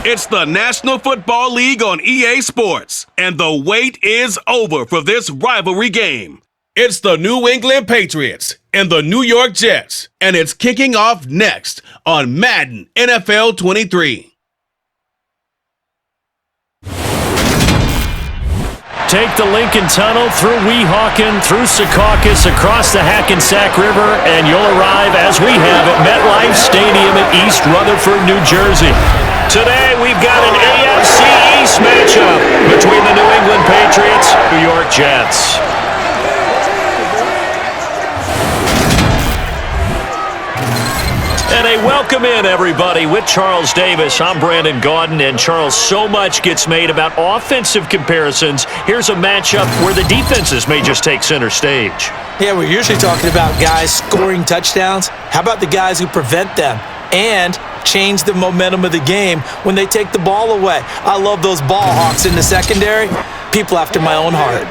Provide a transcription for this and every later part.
It's the National Football League on EA Sports, and the wait is over for this rivalry game. It's the New England Patriots and the New York Jets, and it's kicking off next on Madden NFL 23. Take the Lincoln Tunnel through Weehawken, through Secaucus, across the Hackensack River, and you'll arrive, as we have, at MetLife Stadium in East Rutherford, New Jersey. Today, we've got an AFC East matchup between the New England Patriots and New York Jets. And a welcome in, everybody, with Charles Davis. I'm Brandon Gaudin, and Charles, so much gets made about offensive comparisons. Here's a matchup where the defenses may just take center stage. Yeah, we're usually talking about guys scoring touchdowns. How about the guys who prevent them and change the momentum of the game when they take the ball away? I love those ball hawks in the secondary. People after my own heart.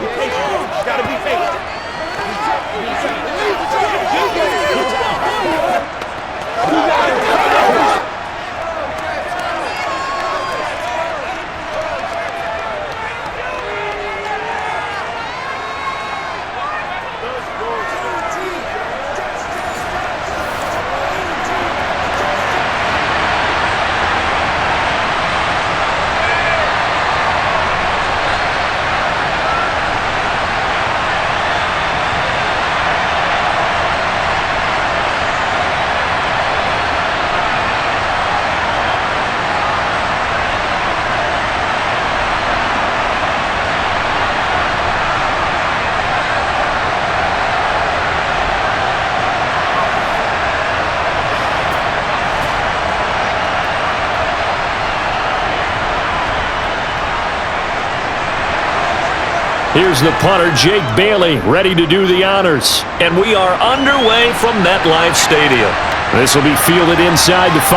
Here's the punter, Jake Bailey, ready to do the honors. And we are underway from MetLife Stadium. This will be fielded inside the 5.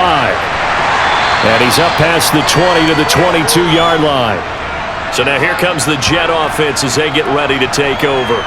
And he's up past the 20 to the 22-yard line. So now here comes the Jet offense as they get ready to take over.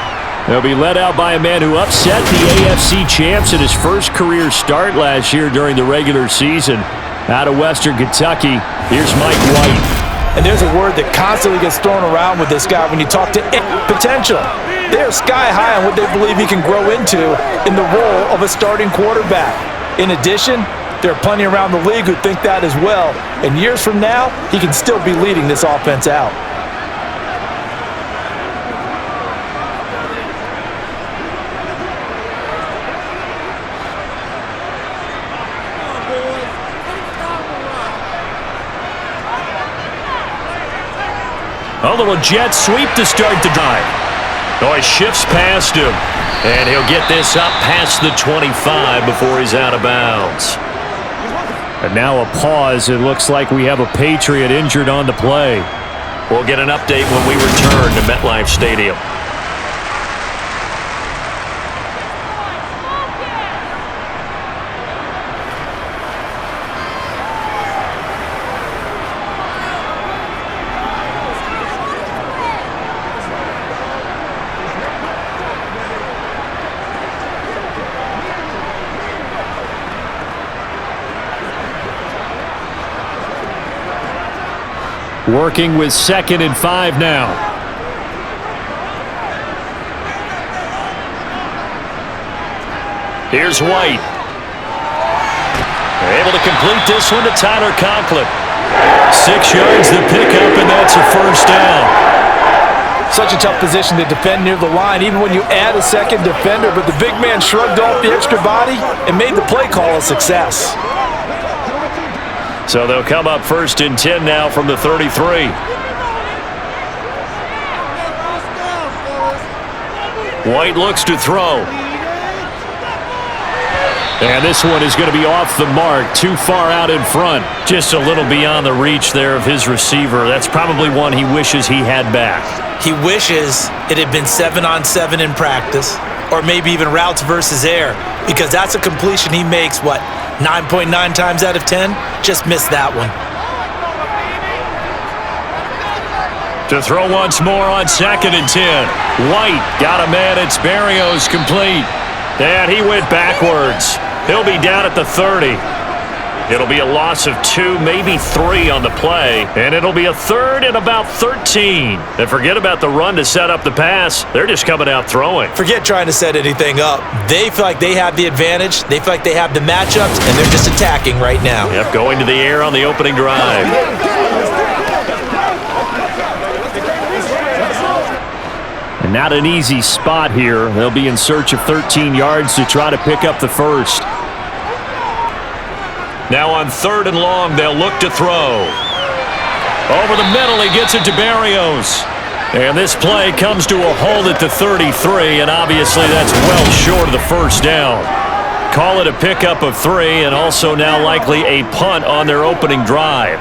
They'll be led out by a man who upset the AFC champs in his first career start last year during the regular season. Out of Western Kentucky, here's Mike White. And there's a word that constantly gets thrown around with this guy when you talk to potential. They're sky high on what they believe he can grow into in the role of a starting quarterback. In addition, there are plenty around the league who think that as well. And years from now, he can still be leading this offense out. A little jet sweep to start the drive. Oh, he shifts past him. And he'll get this up past the 25 before he's out of bounds. And now a pause. It looks like we have a Patriot injured on the play. We'll get an update when we return to MetLife Stadium. Working with 2nd and 5 now. Here's White. They're able to complete this one to Tyler Conklin. 6 yards the pickup, and that's a first down. Such a tough position to defend near the line, even when you add a second defender. But the big man shrugged off the extra body and made the play call a success. So they'll come up 1st and 10 now from the 33. White looks to throw. And this one is going to be off the mark, too far out in front. Just a little beyond the reach there of his receiver. That's probably one he wishes he had back. He wishes it had been 7-on-7 in practice, or maybe even routes versus air, because that's a completion he makes, 9.9 times out of 10? Just missed that one. To throw once more on 2nd and 10. White got a man. It's Berrios complete. And he went backwards. He'll be down at the 30. It'll be a loss of 2, maybe 3 on the play, and it'll be a 3rd and about 13. And forget about the run to set up the pass. They're just coming out throwing. Forget trying to set anything up. They feel like they have the advantage. They feel like they have the matchups, and they're just attacking right now. Yep, going to the air on the opening drive. And not an easy spot here. They'll be in search of 13 yards to try to pick up the first. Now on 3rd and long, they'll look to throw. Over the middle, he gets it to Berrios. And this play comes to a halt at the 33, and obviously that's well short of the first down. Call it a pickup of 3, and also now likely a punt on their opening drive.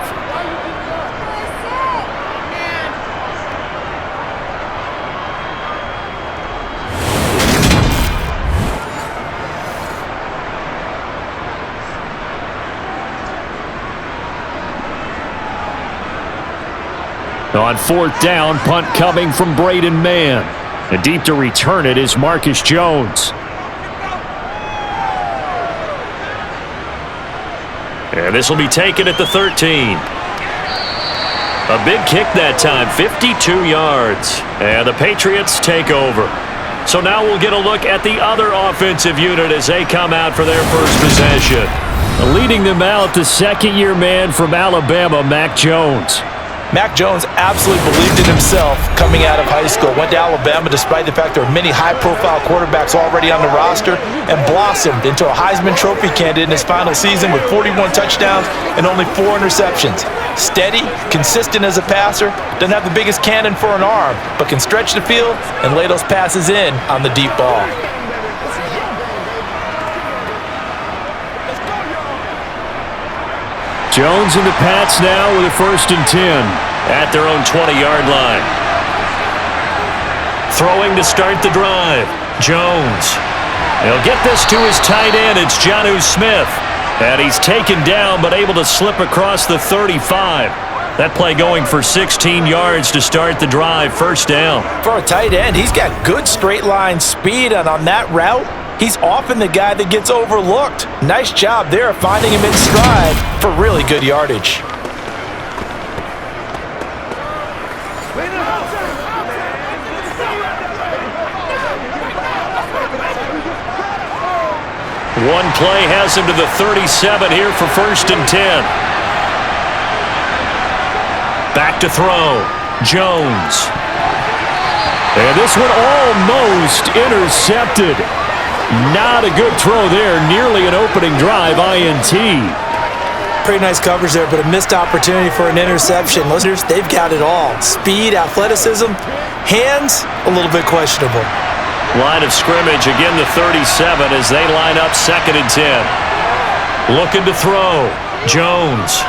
On 4th down, punt coming from Braden Mann. And deep to return it is Marcus Jones. And this will be taken at the 13. A big kick that time, 52 yards. And the Patriots take over. So now we'll get a look at the other offensive unit as they come out for their first possession. Leading them out, the second-year man from Alabama, Mac Jones. Mac Jones absolutely believed in himself coming out of high school. Went to Alabama despite the fact there were many high-profile quarterbacks already on the roster and blossomed into a Heisman Trophy candidate in his final season with 41 touchdowns and only 4 interceptions. Steady, consistent as a passer, doesn't have the biggest cannon for an arm, but can stretch the field and lay those passes in on the deep ball. Jones and the Pats now with a 1st and 10 at their own 20-yard line. Throwing to start the drive. Jones. He'll get this to his tight end. It's Jonnu Smith. And he's taken down but able to slip across the 35. That play going for 16 yards to start the drive. 1st down. For a tight end, he's got good straight line speed, and on that route, he's often the guy that gets overlooked. Nice job there of finding him in stride for really good yardage. One play has him to the 37 here for 1st and 10. Back to throw. Jones. And this one almost intercepted. Not a good throw there. Nearly an opening drive INT. Pretty nice coverage there, but a missed opportunity for an interception. Listeners, they've got it all. Speed, athleticism, hands, a little bit questionable. Line of scrimmage, again the 37 as they line up 2nd and 10. Looking to throw. Jones.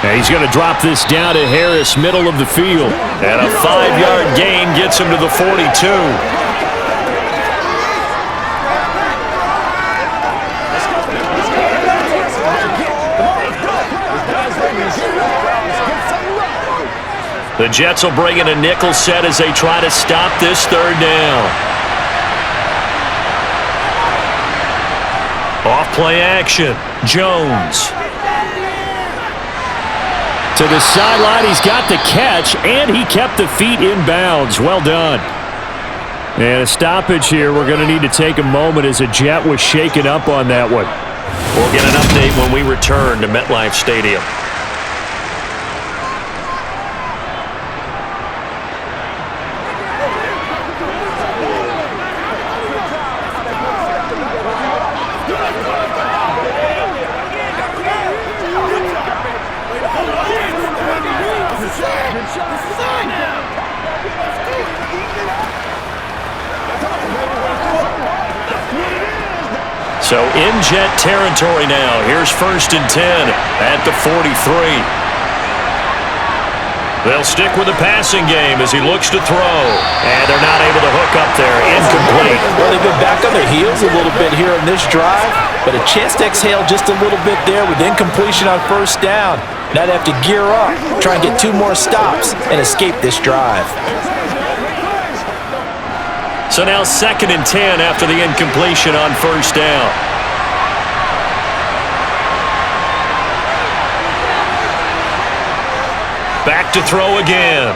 And he's going to drop this down to Harris, middle of the field. And a 5-yard gain gets him to the 42. The Jets will bring in a nickel set as they try to stop this 3rd down. Off-play action. Jones. To the sideline, he's got the catch, and he kept the feet in bounds. Well done. And a stoppage here. We're going to need to take a moment as a Jet was shaken up on that one. We'll get an update when we return to MetLife Stadium. So in Jet territory now. Here's 1st and 10 at the 43. They'll stick with the passing game as he looks to throw. And they're not able to hook up there. Incomplete. Well, they've been back on their heels a little bit here in this drive, but a chance to exhale just a little bit there with incompletion on 1st down. Now they have to gear up, try and get 2 more stops, and escape this drive. So now 2nd and 10 after the incompletion on 1st down. back to throw again.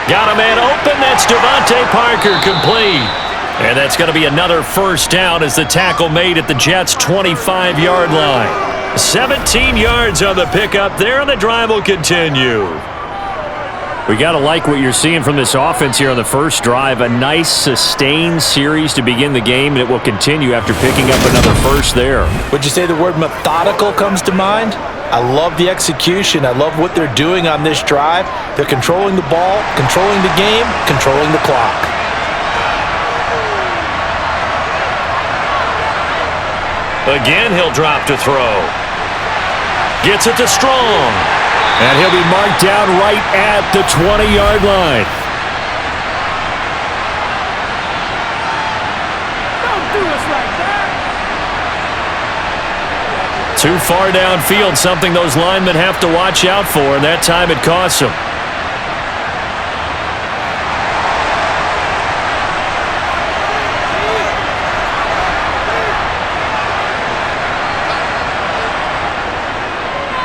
Got a man open. That's Devontae Parker, complete. And that's going to be another first down as the tackle made at the Jets' 25-yard line. 17 yards on the pickup there, and the drive will continue. We got to like what you're seeing from this offense here on the first drive. A nice, sustained series to begin the game, and it will continue after picking up another first there. Would you say the word methodical comes to mind? I love the execution. I love what they're doing on this drive. They're controlling the ball, controlling the game, controlling the clock. Again, he'll drop to throw. Gets it to Strong. And he'll be marked down right at the 20-yard line. Don't do us like that. Too far downfield, something those linemen have to watch out for, and that time it costs them.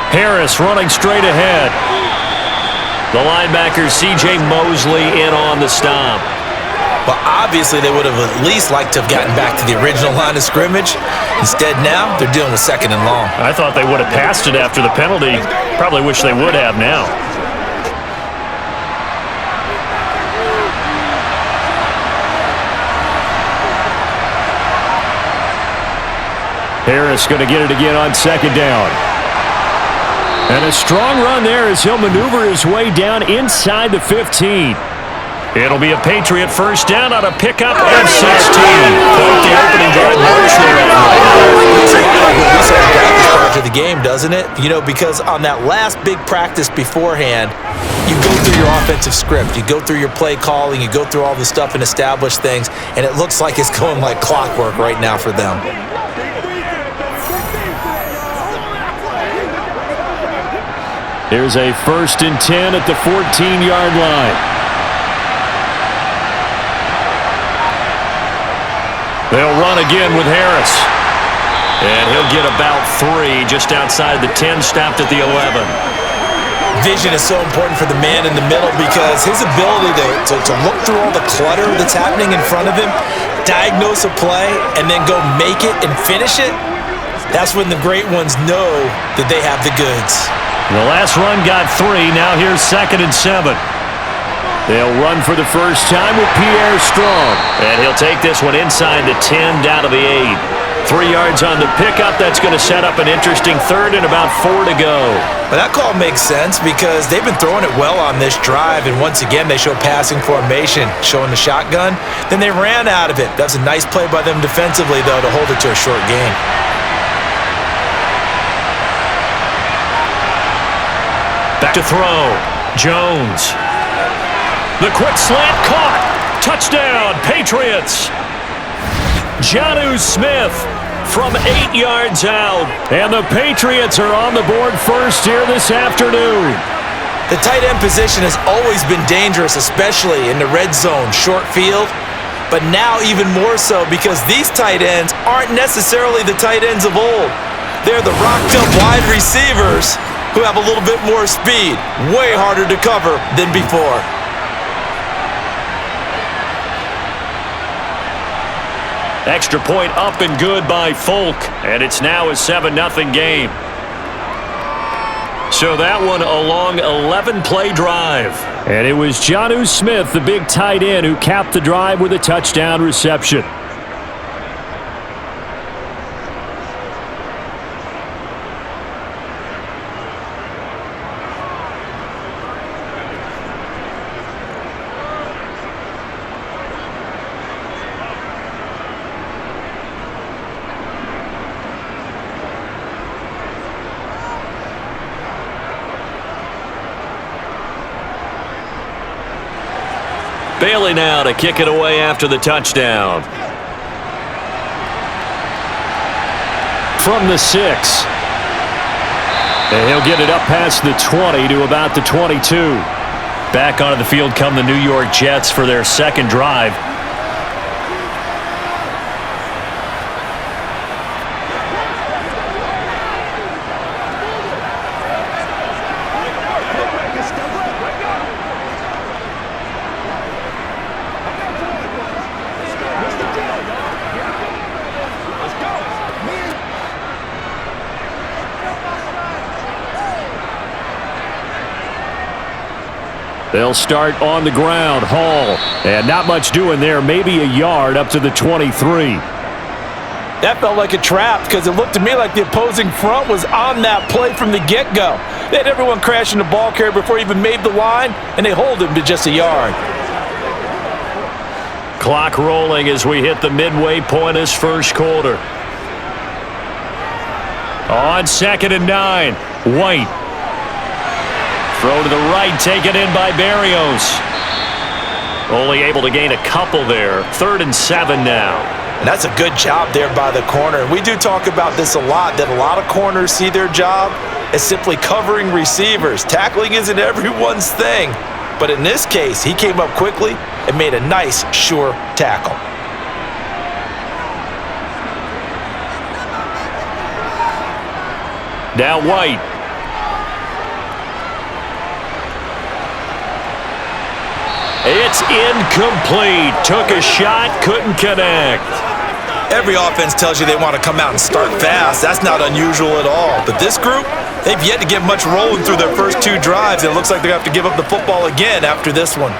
Harris running straight ahead. The linebacker C.J. Mosley in on the stop. Well, obviously they would have at least liked to have gotten back to the original line of scrimmage. Instead now, they're dealing with second and long. I thought they would have passed it after the penalty. Probably wish they would have now. Harris going to get it again on second down. And a strong run there as he'll maneuver his way down inside the 15. It'll be a Patriot first down on a pickup at 16. Quite the opening drive march there. Looks a lot like what we saw in practice prior to the game, doesn't it? You know, because on that last big practice beforehand, you go through your offensive script, you go through your play calling, you go through all the stuff and establish things, and it looks like it's going like clockwork right now for them. Here's a 1st and 10 at the 14-yard line. They'll run again with Harris. And he'll get about 3 just outside the 10, stopped at the 11. Vision is so important for the man in the middle because his ability to look through all the clutter that's happening in front of him, diagnose a play, and then go make it and finish it, that's when the great ones know that they have the goods. The last run got 3. Now here's 2nd and 7. They'll run for the first time with Pierre Strong. And he'll take this one inside the 10 down to the 8. 3 yards on the pickup. That's going to set up an interesting 3rd and about 4 to go. But that call makes sense because they've been throwing it well on this drive. And once again, they show passing formation, showing the shotgun. Then they ran out of it. That's a nice play by them defensively, though, to hold it to a short gain. Back to throw. Jones. The quick slant caught. Touchdown, Patriots. Jonnu Smith from 8 yards out. And the Patriots are on the board first here this afternoon. The tight end position has always been dangerous, especially in the red zone, short field. But now even more so because these tight ends aren't necessarily the tight ends of old. They're the rocked-up wide receivers who have a little bit more speed, way harder to cover than before. Extra point up and good by Folk, and it's now a 7-0 game. So that one a long 11-play drive. And it was Jonnu Smith, the big tight end, who capped the drive with a touchdown reception. Bailey now to kick it away after the touchdown. From the 6. And he'll get it up past the 20 to about the 22. Back onto the field come the New York Jets for their second drive. They'll start on the ground. Hall. And not much doing there. Maybe a yard up to the 23. That felt like a trap because it looked to me like the opposing front was on that play from the get-go. They had everyone crashing the ball carrier before he even made the line, and they hold him to just a yard. Clock rolling as we hit the midway point of this first quarter. On 2nd and 9, White. Throw to the right, taken in by Berrios. Only able to gain a couple there. 3rd and 7 now. And that's a good job there by the corner. We do talk about this a lot, that a lot of corners see their job as simply covering receivers. Tackling isn't everyone's thing. But in this case, he came up quickly and made a nice, sure tackle. Now White. It's incomplete. Took a shot, couldn't connect. Every offense tells you they want to come out and start fast. That's not unusual at all. But this group, they've yet to get much rolling through their first 2 drives. It looks like they're going to have to give up the football again after this one.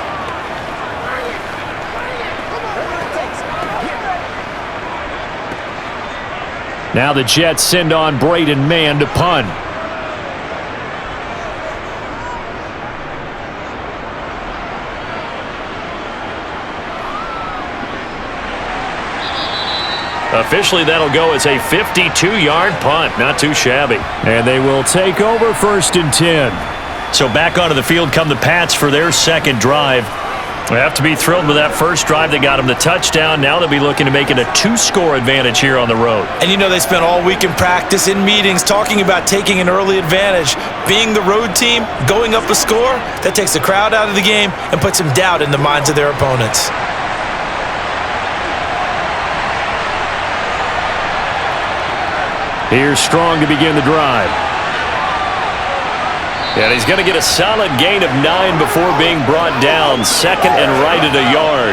Now the Jets send on Braden Mann to punt. Officially, that'll go as a 52-yard punt. Not too shabby. And they will take over 1st and 10. So back onto the field come the Pats for their second drive. They have to be thrilled with that first drive that got them the touchdown. Now they'll be looking to make it a 2-score advantage here on the road. And you know they spent all week in practice, in meetings, talking about taking an early advantage. Being the road team, going up a score, that takes the crowd out of the game and puts some doubt in the minds of their opponents. Here's Strong to begin the drive. And he's going to get a solid gain of 9 before being brought down. 2nd and right at a yard.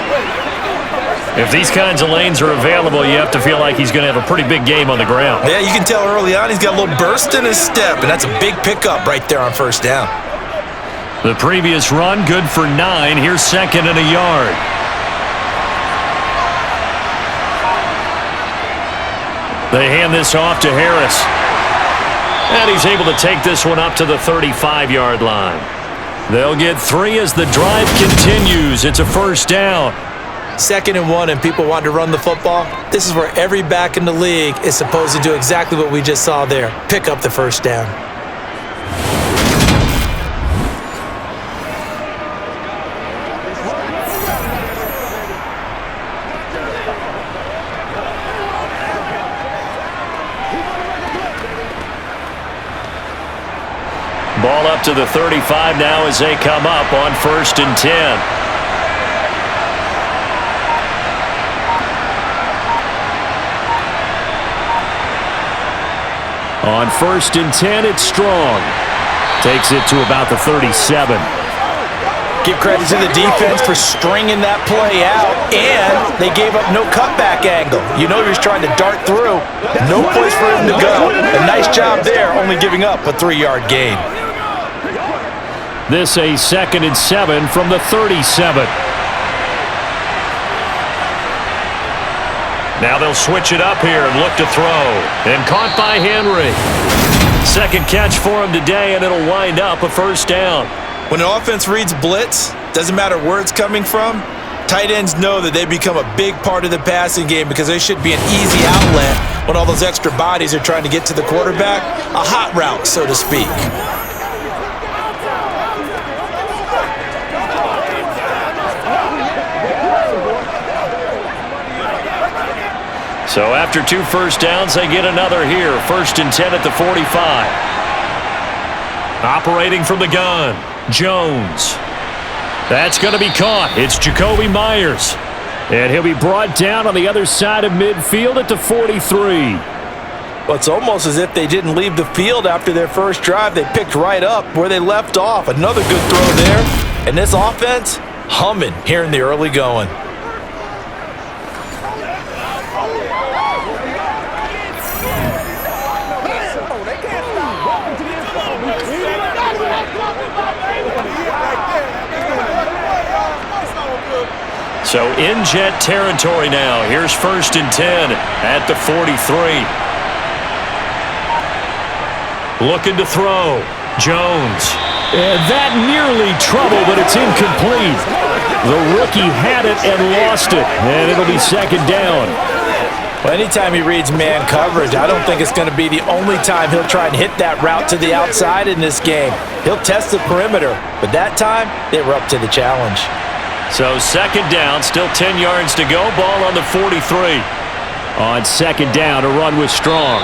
If these kinds of lanes are available, you have to feel like he's going to have a pretty big game on the ground. Yeah, you can tell early on he's got a little burst in his step, and that's a big pickup right there on 1st down. The previous run, good for 9. Here's 2nd and a yard. They hand this off to Harris. And he's able to take this one up to the 35-yard line. They'll get 3 as the drive continues. It's a 1st down. 2nd and 1 and people want to run the football. This is where every back in the league is supposed to do exactly what we just saw there. Pick up the 1st down. Ball up to the 35 now as they come up on 1st and 10. On 1st and 10, it's Strong. Takes it to about the 37. Give credit to the defense for stringing that play out, and they gave up no cutback angle. You know he was trying to dart through. No place for him to go. A nice job there, only giving up a 3-yard gain. This a 2nd and 7 from the 37. Now they'll switch it up here and look to throw. And caught by Henry. 2nd catch for him today, and it'll wind up a 1st down. When an offense reads blitz, doesn't matter where it's coming from, tight ends know that they become a big part of the passing game because they should be an easy outlet when all those extra bodies are trying to get to the quarterback. A hot route, so to speak. So after 2 1st downs, they get another here. 1st and 10 at the 45. Operating from the gun, Jones. That's going to be caught. It's Jacoby Myers. And he'll be brought down on the other side of midfield at the 43. Well, it's almost as if they didn't leave the field after their first drive. They picked right up where they left off. Another good throw there. And this offense, humming here in the early going. So in Jet territory now. Here's 1st and 10 at the 43. Looking to throw. Jones. And that nearly trouble, but it's incomplete. The rookie had it and lost it, and it'll be 2nd down. Well, anytime he reads man coverage, I don't think it's going to be the only time he'll try and hit that route to the outside in this game. He'll test the perimeter, but that time, they were up to the challenge. So 2nd down, still 10 yards to go. Ball on the 43. On 2nd down, a run was strong.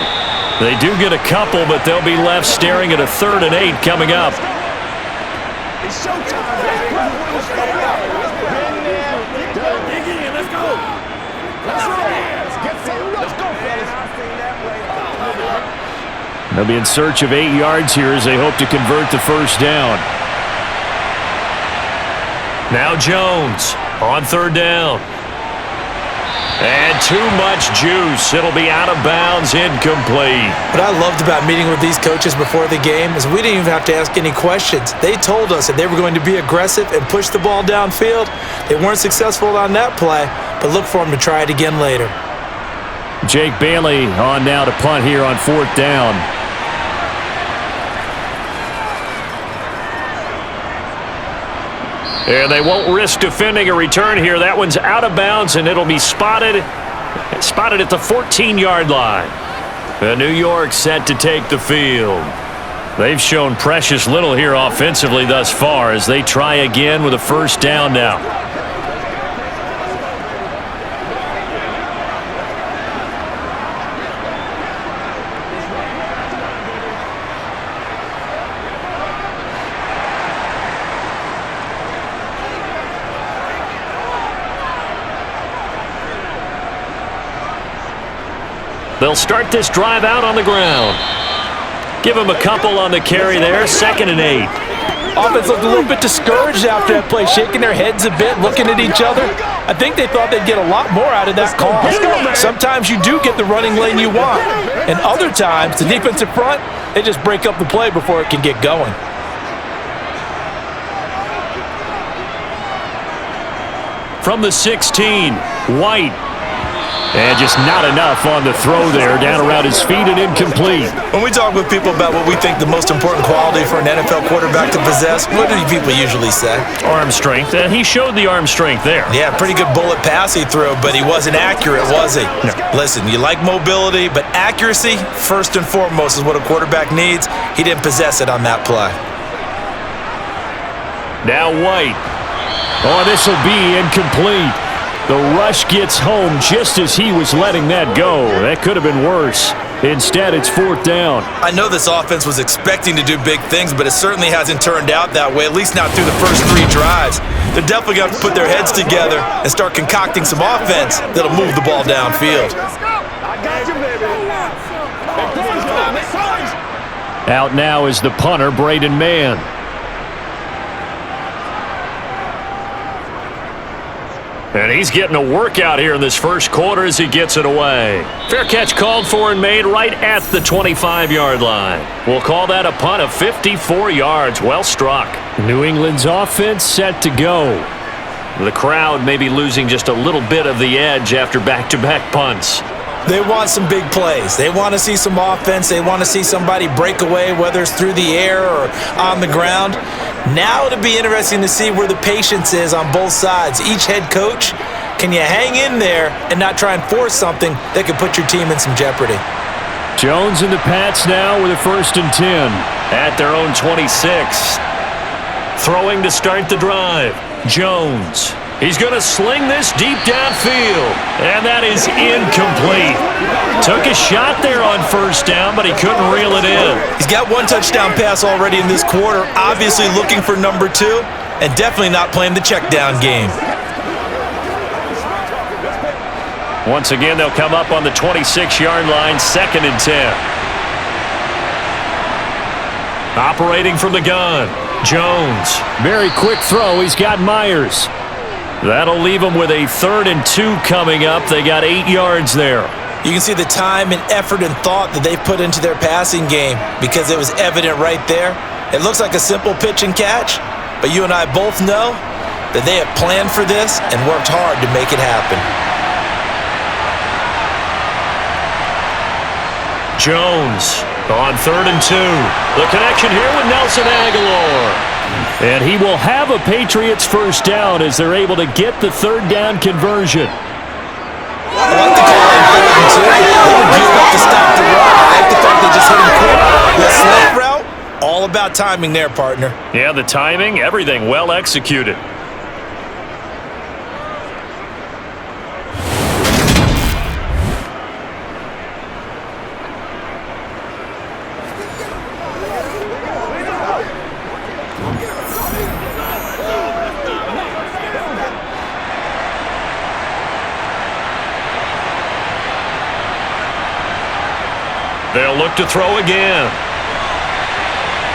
They do get a couple, but they'll be left staring at a 3rd and 8 coming up. It's showtime. Dig in. Let's go. Let's go, fellas. They'll be in search of 8 yards here as they hope to convert the 1st down. Now Jones on 3rd down. And too much juice. It'll be out of bounds, incomplete. What I loved about meeting with these coaches before the game is we didn't even have to ask any questions. They told us that they were going to be aggressive and push the ball downfield. They weren't successful on that play, but look for them to try it again later. Jake Bailey on now to punt here on 4th down. And they won't risk defending a return here. That one's out of bounds, and it'll be spotted at the 14-yard line. The New York set to take the field. They've shown precious little here offensively thus far as they try again with a 1st down now. They'll start this drive out on the ground. Give them a couple on the carry there. 2nd and 8. Offense looked a little bit discouraged after that play, shaking their heads a bit, looking at each other. I think they thought they'd get a lot more out of that call. Sometimes you do get the running lane you want, and other times, the defensive front, they just break up the play before it can get going. From the 16, White. And just not enough on the throw there. Down around his feet and incomplete. When we talk with people about what we think the most important quality for an NFL quarterback to possess, what do people usually say? Arm strength. He showed the arm strength there. Yeah, pretty good bullet pass he threw, but he wasn't accurate, was he? No. Listen, you like mobility, but accuracy, first and foremost, is what a quarterback needs. He didn't possess it on that play. Now White. Oh, this will be incomplete. The rush gets home just as he was letting that go. That could have been worse. Instead, it's 4th down. I know this offense was expecting to do big things, but it certainly hasn't turned out that way, at least not through the first 3 drives. They're definitely going to put their heads together and start concocting some offense that'll move the ball downfield. Out now is the punter, Braden Mann. And he's getting a workout here in this 1st quarter as he gets it away. Fair catch called for and made right at the 25-yard line. We'll call that a punt of 54 yards. Well struck. New England's offense set to go. The crowd may be losing just a little bit of the edge after back-to-back punts. They want some big plays. They want to see some offense. They want to see somebody break away, whether it's through the air or on the ground. Now it'll be interesting to see where the patience is on both sides. Each head coach, can you hang in there and not try and force something that could put your team in some jeopardy? Jones and the Pats now with a 1st and 10. At their own 26. Throwing to start the drive. Jones. He's going to sling this deep downfield. And that is incomplete. Took a shot there on 1st down, but he couldn't reel it in. He's got 1 touchdown pass already in this quarter, obviously looking for number 2, and definitely not playing the check down game. Once again, they'll come up on the 26-yard line, 2nd and 10. Operating from the gun, Jones. Very quick throw. He's got Myers. That'll leave them with a 3rd and 2 coming up. They got 8 yards there. You can see the time and effort and thought that they put into their passing game because it was evident right there. It looks like a simple pitch and catch, but you and I both know that they have planned for this and worked hard to make it happen. Jones on 3rd and 2. The connection here with Nelson Aguilar. And he will have a Patriots first down as they're able to get the 3rd down conversion. I like the call on 3rd and 2. They were geared up to stop the run. I like the fact they just hit him quick. The slant route, all about timing there, partner. Yeah, the timing, everything well executed. They'll look to throw again.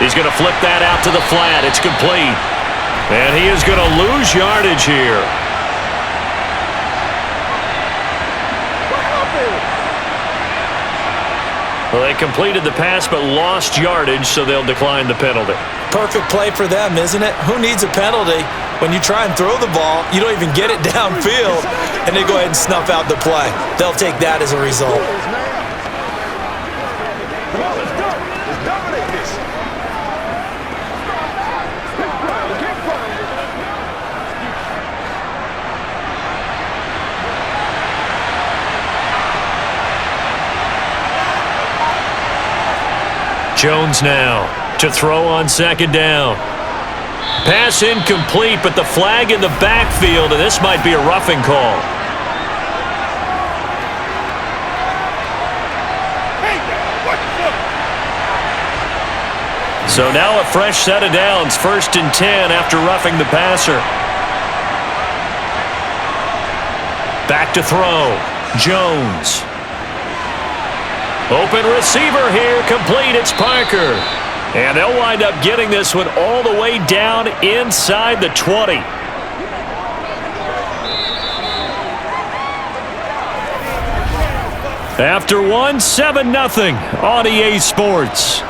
He's going to flip that out to the flat. It's complete. And he is going to lose yardage here. Well, they completed the pass but lost yardage, so they'll decline the penalty. Perfect play for them, isn't it? Who needs a penalty? When you try and throw the ball, you don't even get it downfield, and they go ahead and snuff out the play. They'll take that as a result. Come on, let's go. Let's dominate this. Jones now to throw on 2nd down. Pass incomplete, but the flag in the backfield, and this might be a roughing call. So now a fresh set of downs, 1st and 10 after roughing the passer. Back to throw. Jones. Open receiver here, complete. It's Parker. And they'll wind up getting this one all the way down inside the 20. After one, 7-0 on EA Sports.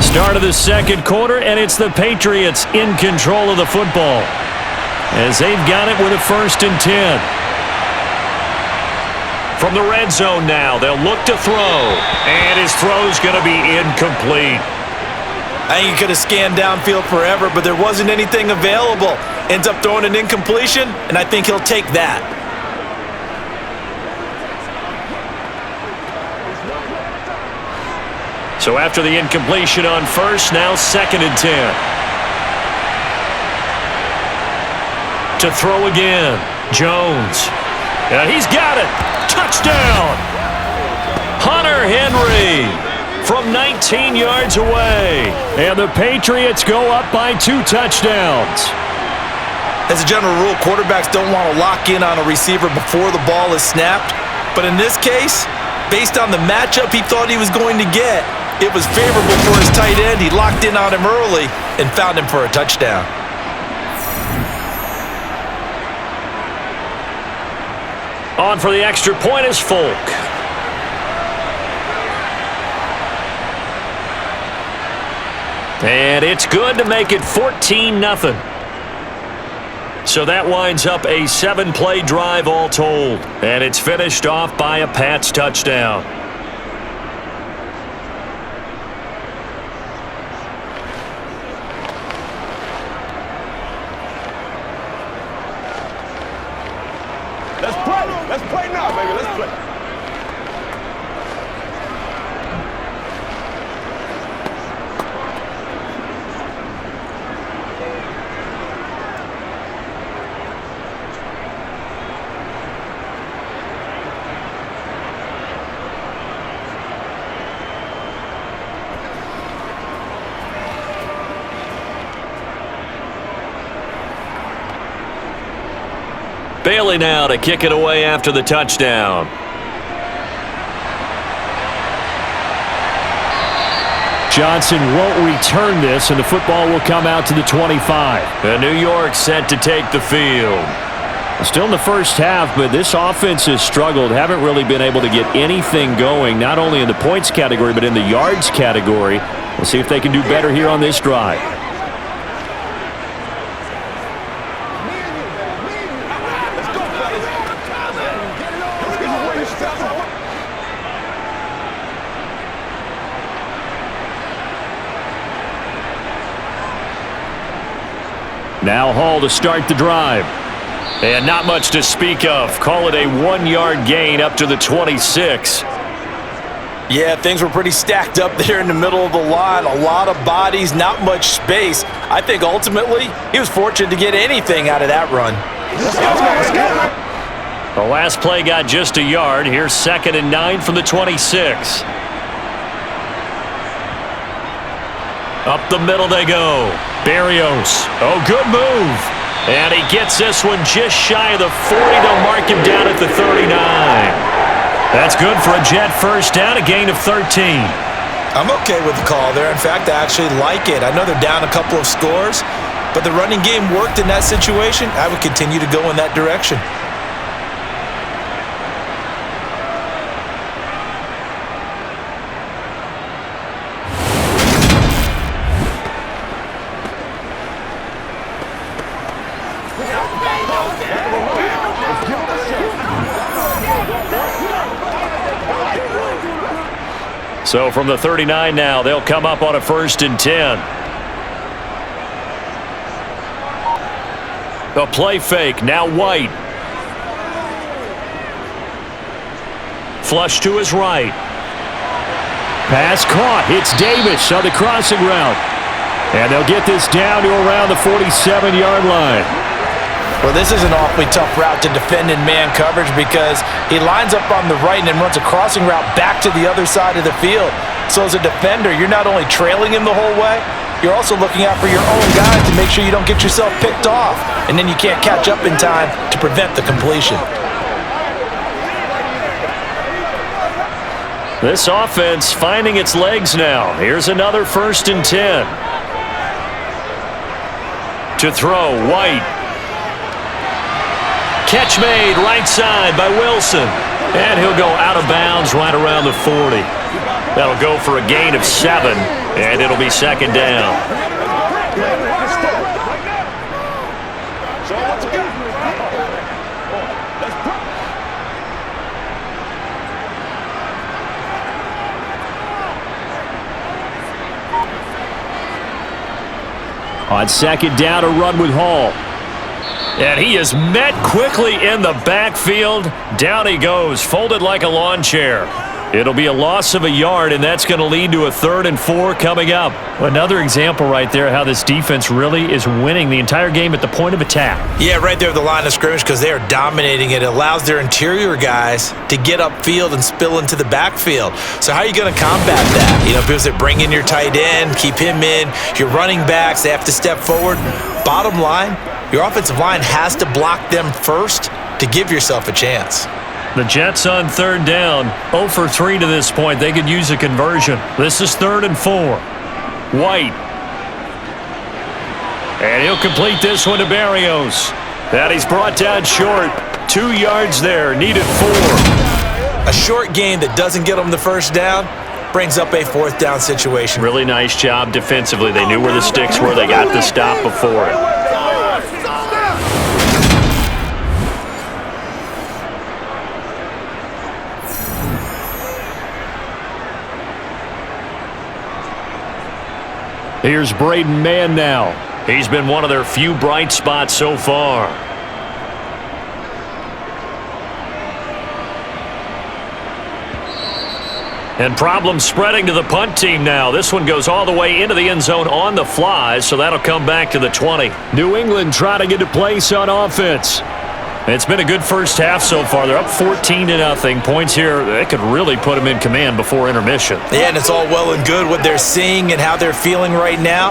Start of the 2nd quarter, and it's the Patriots in control of the football as they've got it with a 1st and 10. From the red zone now, they'll look to throw, and his throw's going to be incomplete. I think he could have scanned downfield forever, but there wasn't anything available. Ends up throwing an incompletion, and I think he'll take that. So after the incompletion on 1st, now 2nd and 10. To throw again, Jones. And he's got it. Touchdown. Hunter Henry from 19 yards away. And the Patriots go up by 2 touchdowns. As a general rule, quarterbacks don't want to lock in on a receiver before the ball is snapped. But in this case, based on the matchup he thought he was going to get, it was favorable for his tight end. He locked in on him early and found him for a touchdown. On for the extra point is Folk. And it's good to make it 14-0. So that winds up a 7-play drive all told. And it's finished off by a Pats touchdown. Let's play. Let's play now, baby. Let's play. Bailey now to kick it away after the touchdown. Johnson won't return this, and the football will come out to the 25. And New York set to take the field. Still in the first half, but this offense has struggled. Haven't really been able to get anything going, not only in the points category, but in the yards category. We'll see if they can do better here on this drive. Now Hall to start the drive. And not much to speak of. Call it a 1-yard gain up to the 26. Yeah, things were pretty stacked up there in the middle of the line. A lot of bodies, not much space. I think ultimately he was fortunate to get anything out of that run. The last play got just a yard. Here's 2nd and 9 from the 26. Up the middle they go. Barrios. Oh, good move. And he gets this one just shy of the 40. They'll mark him down at the 39. That's good for a Jet first down, a gain of 13. I'm okay with the call there. In fact, I actually like it. I know they're down a couple of scores, but the running game worked in that situation. I would continue to go in that direction. So from the 39 now, they'll come up on a 1st and 10. A play fake, now White. Flush to his right. Pass caught, it's Davis on the crossing route. And they'll get this down to around the 47-yard line. Well, this is an awfully tough route to defend in man coverage because he lines up on the right and then runs a crossing route back to the other side of the field. So as a defender, you're not only trailing him the whole way, you're also looking out for your own guys to make sure you don't get yourself picked off. And then you can't catch up in time to prevent the completion. This offense finding its legs now. Here's another 1st and 10. To throw, White. Catch made right side by Wilson. And he'll go out of bounds right around the 40. That'll go for a gain of 7, and it'll be 2nd down. On 2nd down, a run with Hall. And he is met quickly in the backfield. Down he goes, folded like a lawn chair. It'll be a loss of a yard, and that's going to lead to a 3rd and 4 coming up. Another example right there how this defense really is winning the entire game at the point of attack. Yeah, right there at the line of scrimmage because they are dominating it. It allows their interior guys to get upfield and spill into the backfield. So how are you going to combat that? You know, because they bring in your tight end, keep him in. Your running backs, they have to step forward. Bottom line, your offensive line has to block them first to give yourself a chance. The Jets on 3rd down, 0 for 3 to this point. They could use a conversion. This is 3rd and 4. White. And he'll complete this one to Barrios. And he's brought down short. 2 yards there, needed 4. A short gain that doesn't get them the first down brings up a 4th down situation. Really nice job defensively. They knew where the sticks were. They got the stop before it. Here's Braden Mann now. He's been one of their few bright spots so far. And problems spreading to the punt team now. This one goes all the way into the end zone on the fly, so that'll come back to the 20. New England trying to get a place on offense. It's been a good first half so far. They're up 14-0. Points here, they could really put them in command before intermission. Yeah, and it's all well and good what they're seeing and how they're feeling right now.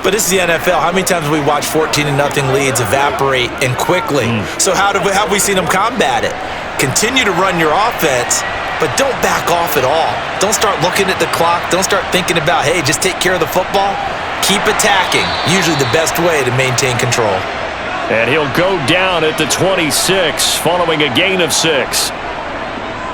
But this is the NFL. How many times have we watched 14-0 leads evaporate and quickly? So how have we seen them combat it? Continue to run your offense, but don't back off at all. Don't start looking at the clock. Don't start thinking about, hey, just take care of the football. Keep attacking. Usually the best way to maintain control. And he'll go down at the 26 following a gain of 6.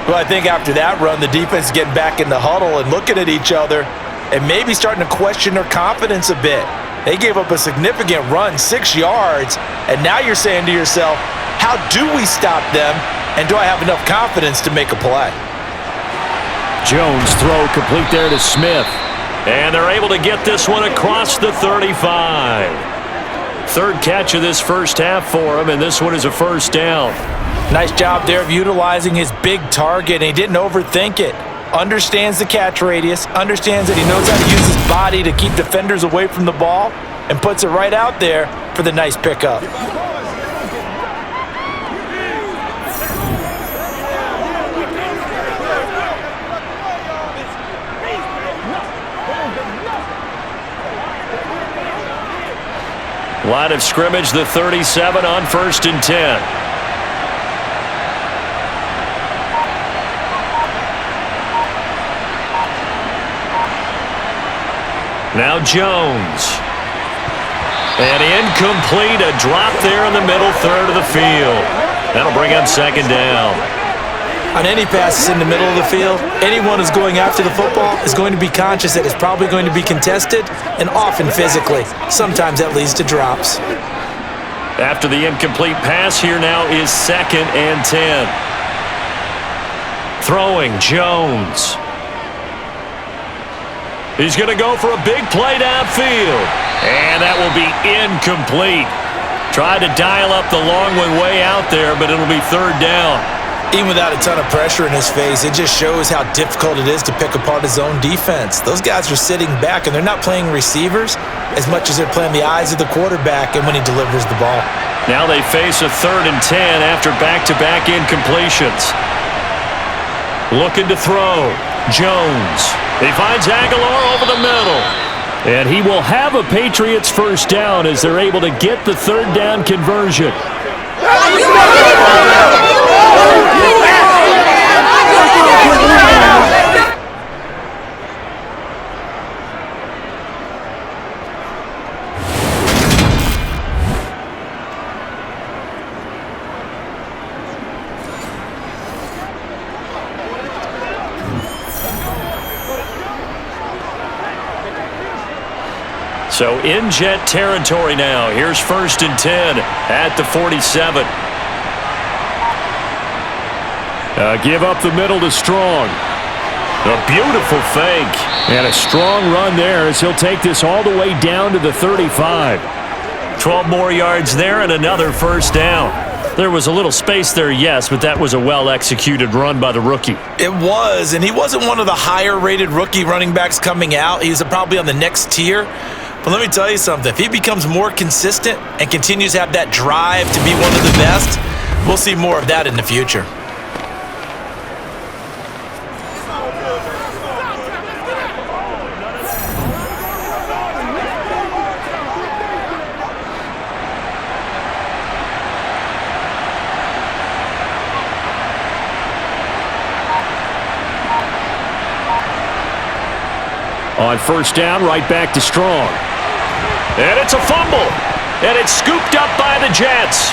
Well, I think after that run, the defense is getting back in the huddle and looking at each other. and maybe starting to question their confidence a bit. They gave up a significant run, 6 yards, and now you're saying to yourself, how do we stop them, and do I have enough confidence to make a play? Jones throw complete there to Smith. And they're able to get this one across the 35. Third catch of this first half for him, and this one is a first down. Nice job there of utilizing his big target, and he didn't overthink it. Understands the catch radius, understands that he knows how to use his body to keep defenders away from the ball, and puts it right out there for the nice pickup. Line of scrimmage, the 37 on 1st and 10. Now Jones. And incomplete, a drop there in the middle third of the field. That'll bring up second down. On any passes in the middle of the field, anyone who's going after the football is going to be conscious that it's probably going to be contested, and often physically. Sometimes that leads to drops. After the incomplete pass, here now is 2nd and 10. Throwing, Jones. He's going to go for a big play downfield. And that will be incomplete. Tried to dial up the long one way out there, but it'll be 3rd down. Even without a ton of pressure in his face, it just shows how difficult it is to pick apart his own defense. Those guys are sitting back, and they're not playing receivers as much as they're playing the eyes of the quarterback and when he delivers the ball. Now they face a 3rd and 10 after back-to-back incompletions. Looking to throw. Jones. He finds Aguilar over the middle. And he will have a Patriots first down as they're able to get the 3rd down conversion. So in Jet territory now. Here's 1st and 10 at the 47. Give up the middle to Strong. A beautiful fake. And a strong run there as he'll take this all the way down to the 35. 12 more yards there and another first down. There was a little space there, yes, but that was a well-executed run by the rookie. It was, and he wasn't one of the higher-rated rookie running backs coming out. He's probably on the next tier. But let me tell you something. If he becomes more consistent and continues to have that drive to be one of the best, we'll see more of that in the future. On first down, right back to Strong. And it's a fumble. And it's scooped up by the Jets.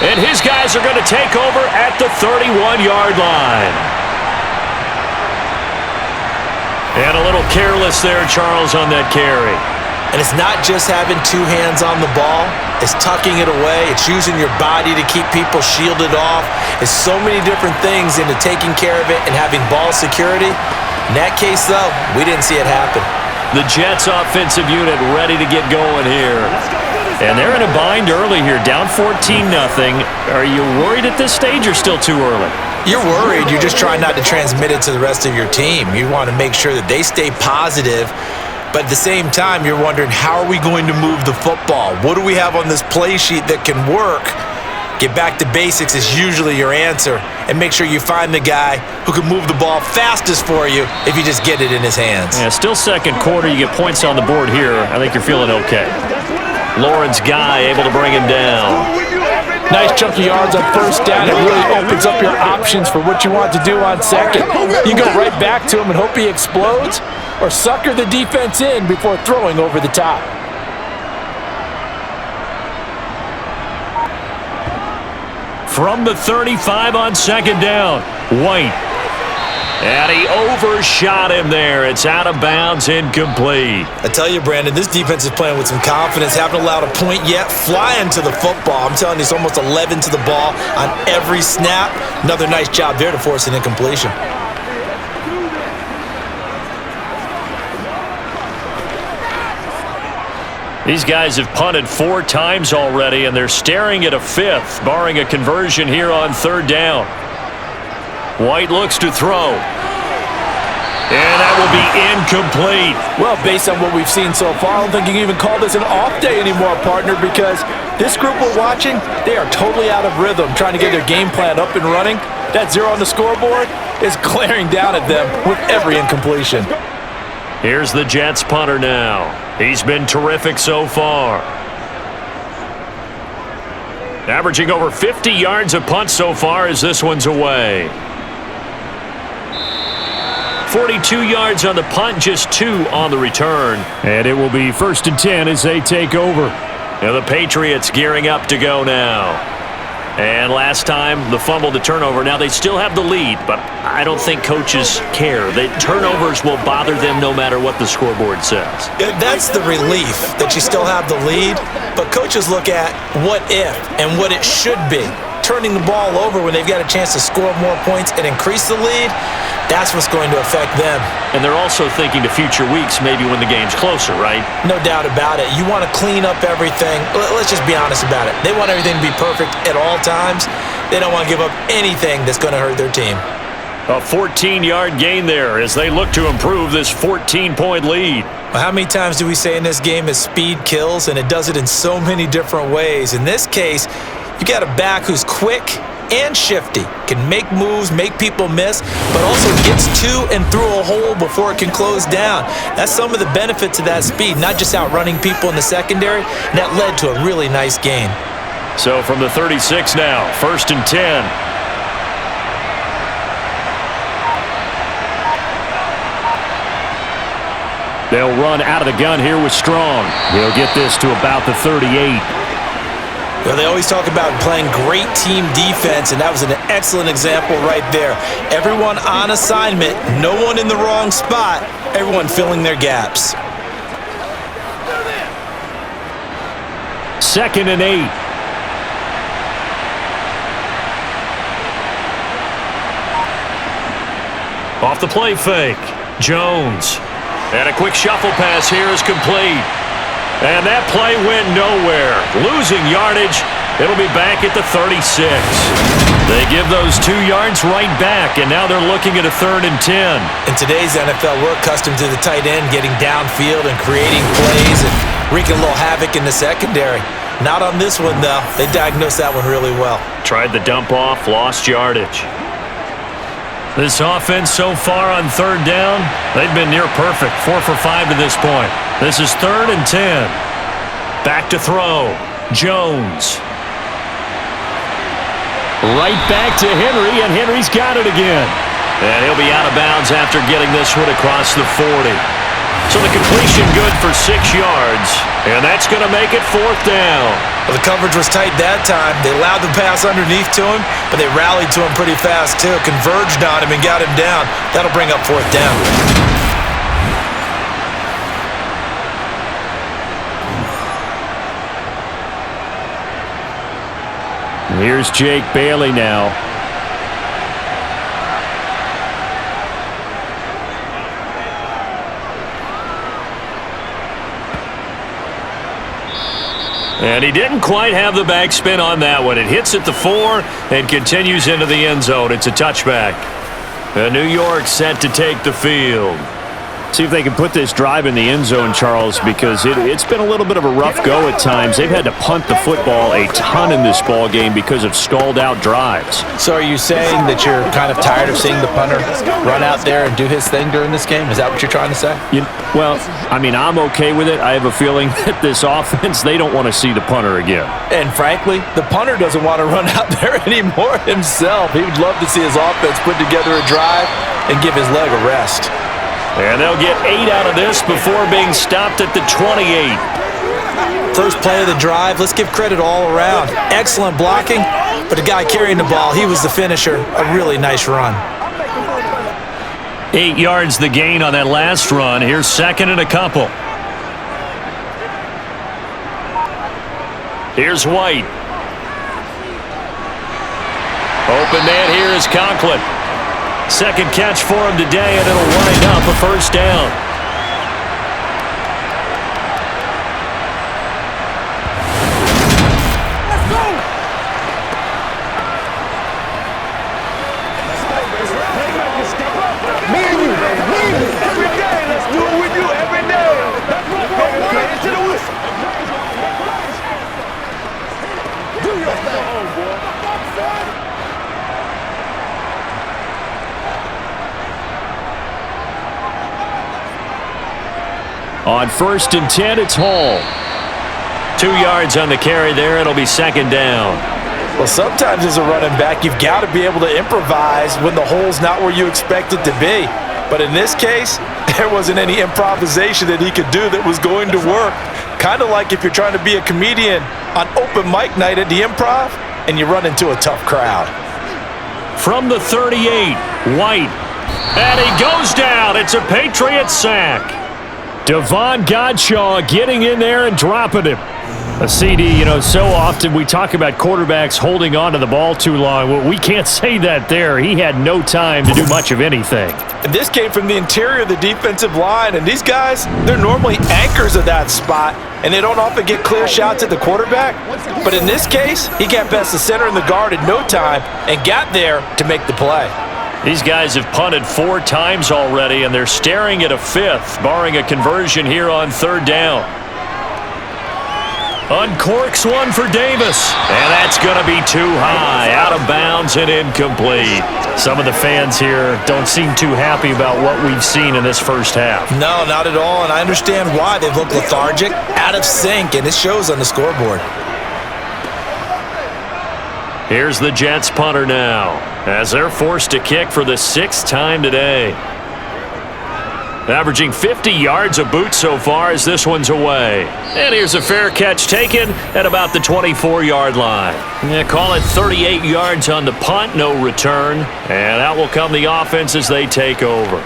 And his guys are going to take over at the 31-yard line. And a little careless there, Charles, on that carry. And it's not just having two hands on the ball. It's tucking it away. It's using your body to keep people shielded off. It's so many different things into taking care of it and having ball security. In that case, though, we didn't see it happen. The Jets offensive unit ready to get going here. And they're in a bind early here, down 14-0. Are you worried at this stage or still too early? You're worried. You're just trying not to transmit it to the rest of your team. You want to make sure that they stay positive. But at the same time, you're wondering, how are we going to move the football? What do we have on this play sheet that can work? Get back to basics is usually your answer. And make sure you find the guy who can move the ball fastest for you if you just get it in his hands. Yeah, still second quarter. You get points on the board here. I think you're feeling okay. Lawrence Guy able to bring him down. Nice chunk of yards on first down. It really opens up your options for what you want to do on second. You can go right back to him and hope he explodes, or sucker the defense in before throwing over the top. From the 35 on second down, White. And he overshot him there. It's out of bounds, incomplete. I tell you, Brandon, this defense is playing with some confidence. Haven't allowed a point yet. Flying to the football. I'm telling you, it's almost 11 to the ball on every snap. Another nice job there to force an incompletion. These guys have punted 4 times already, and they're staring at a 5th, barring a conversion here on 3rd down. White looks to throw. And that will be incomplete. Well, based on what we've seen so far, I don't think you can even call this an off day anymore, partner, because this group we're watching, they are totally out of rhythm, trying to get their game plan up and running. That 0 on the scoreboard is glaring down at them with every incompletion. Here's the Jets punter now. He's been terrific so far. Averaging over 50 yards a punt so far as this one's away. 42 yards on the punt, just 2 on the return. And it will be 1st and 10 as they take over. Now the Patriots gearing up to go now. And last time, the fumble, the turnover. Now they still have the lead, but I don't think coaches care. The turnovers will bother them no matter what the scoreboard says. That's the relief that you still have the lead, but coaches look at what if and what it should be. Turning the ball over when they've got a chance to score more points and increase the lead, that's what's going to affect them. And they're also thinking to future weeks, maybe when the game's closer, right? No doubt about it. You want to clean up everything. Let's just be honest about it. They want everything to be perfect at all times. They don't want to give up anything that's going to hurt their team. A 14-yard gain there as they look to improve this 14-point lead. Well, how many times do we say in this game is speed kills, and it does it in so many different ways. In this case, you got a back who's quick and shifty, can make moves, make people miss, but also gets to and through a hole before it can close down. That's some of the benefits of that speed, not just outrunning people in the secondary. And that led to a really nice gain. So from the 36 now, 1st and 10. They'll run out of the gun here with Strong. He'll get this to about the 38. Well, they always talk about playing great team defense, and that was an excellent example right there. Everyone on assignment, no one in the wrong spot, everyone filling their gaps. 2nd and 8. Off the play fake, Jones. And a quick shuffle pass here is complete. And that play went nowhere. Losing yardage. It'll be back at the 36. They give those 2 yards right back, and now they're looking at a 3rd and 10. In today's NFL, we're accustomed to the tight end getting downfield and creating plays and wreaking a little havoc in the secondary. Not on this one, though. They diagnosed that one really well. Tried the dump off, lost yardage. This offense so far on 3rd down, they've been near perfect. 4 for 5 to this point. This is 3rd and 10. Back to throw. Jones. Right back to Henry, and Henry's got it again. And he'll be out of bounds after getting this one across the 40. So the completion good for 6 yards, and that's going to make it 4th down. Well, the coverage was tight that time. They allowed the pass underneath to him, but they rallied to him pretty fast too. Converged on him and got him down. That'll bring up 4th down. Here's Jake Bailey now. And he didn't quite have the backspin on that one. It hits at the 4 and continues into the end zone. It's a touchback. New York set to take the field. See if they can put this drive in the end zone, Charles, because it's been a little bit of a rough go at times. They've had to punt the football a ton in this ball game because of stalled-out drives. So are you saying that you're kind of tired of seeing the punter run out there and do his thing during this game? Is that what you're trying to say? Well, I mean, I'm okay with it. I have a feeling that this offense, they don't want to see the punter again. And frankly, the punter doesn't want to run out there anymore himself. He would love to see his offense put together a drive and give his leg a rest. And they'll get 8 out of this before being stopped at the 28. First play of the drive, let's give credit all around. Excellent blocking, but the guy carrying the ball, he was the finisher. A really nice run. 8 yards the gain on that last run. Here's second and a couple. Here's White. Open man here is Conklin. Second catch for him today, and it'll wind up a first down. On 1st and 10, it's Hall. 2 yards on the carry there. It'll be second down. Well, sometimes as a running back, you've got to be able to improvise when the hole's not where you expect it to be. But in this case, there wasn't any improvisation that he could do that was going to work. Kind of like if you're trying to be a comedian on open mic night at the Improv and you run into a tough crowd. From the 38, White. And he goes down. It's a Patriots sack. Devon Godshaw getting in there and dropping him. A CD, so often we talk about quarterbacks holding on to the ball too long. Well, we can't say that there. He had no time to do much of anything. And this came from the interior of the defensive line, and these guys, they're normally anchors of that spot, and they don't often get clear shots at the quarterback. But in this case, he got past the center and the guard in no time and got there to make the play. These guys have punted 4 times already, and they're staring at a 5th, barring a conversion here on 3rd down. Uncorks one for Davis, and that's going to be too high, out of bounds and incomplete. Some of the fans here don't seem too happy about what we've seen in this first half. No, not at all, and I understand why. They've looked lethargic, out of sync, and it shows on the scoreboard. Here's the Jets punter now, as they're forced to kick for the 6th time today. Averaging 50 yards a boot so far as this one's away. And here's a fair catch taken at about the 24-yard line. Call it 38 yards on the punt, no return. And out will come the offense as they take over.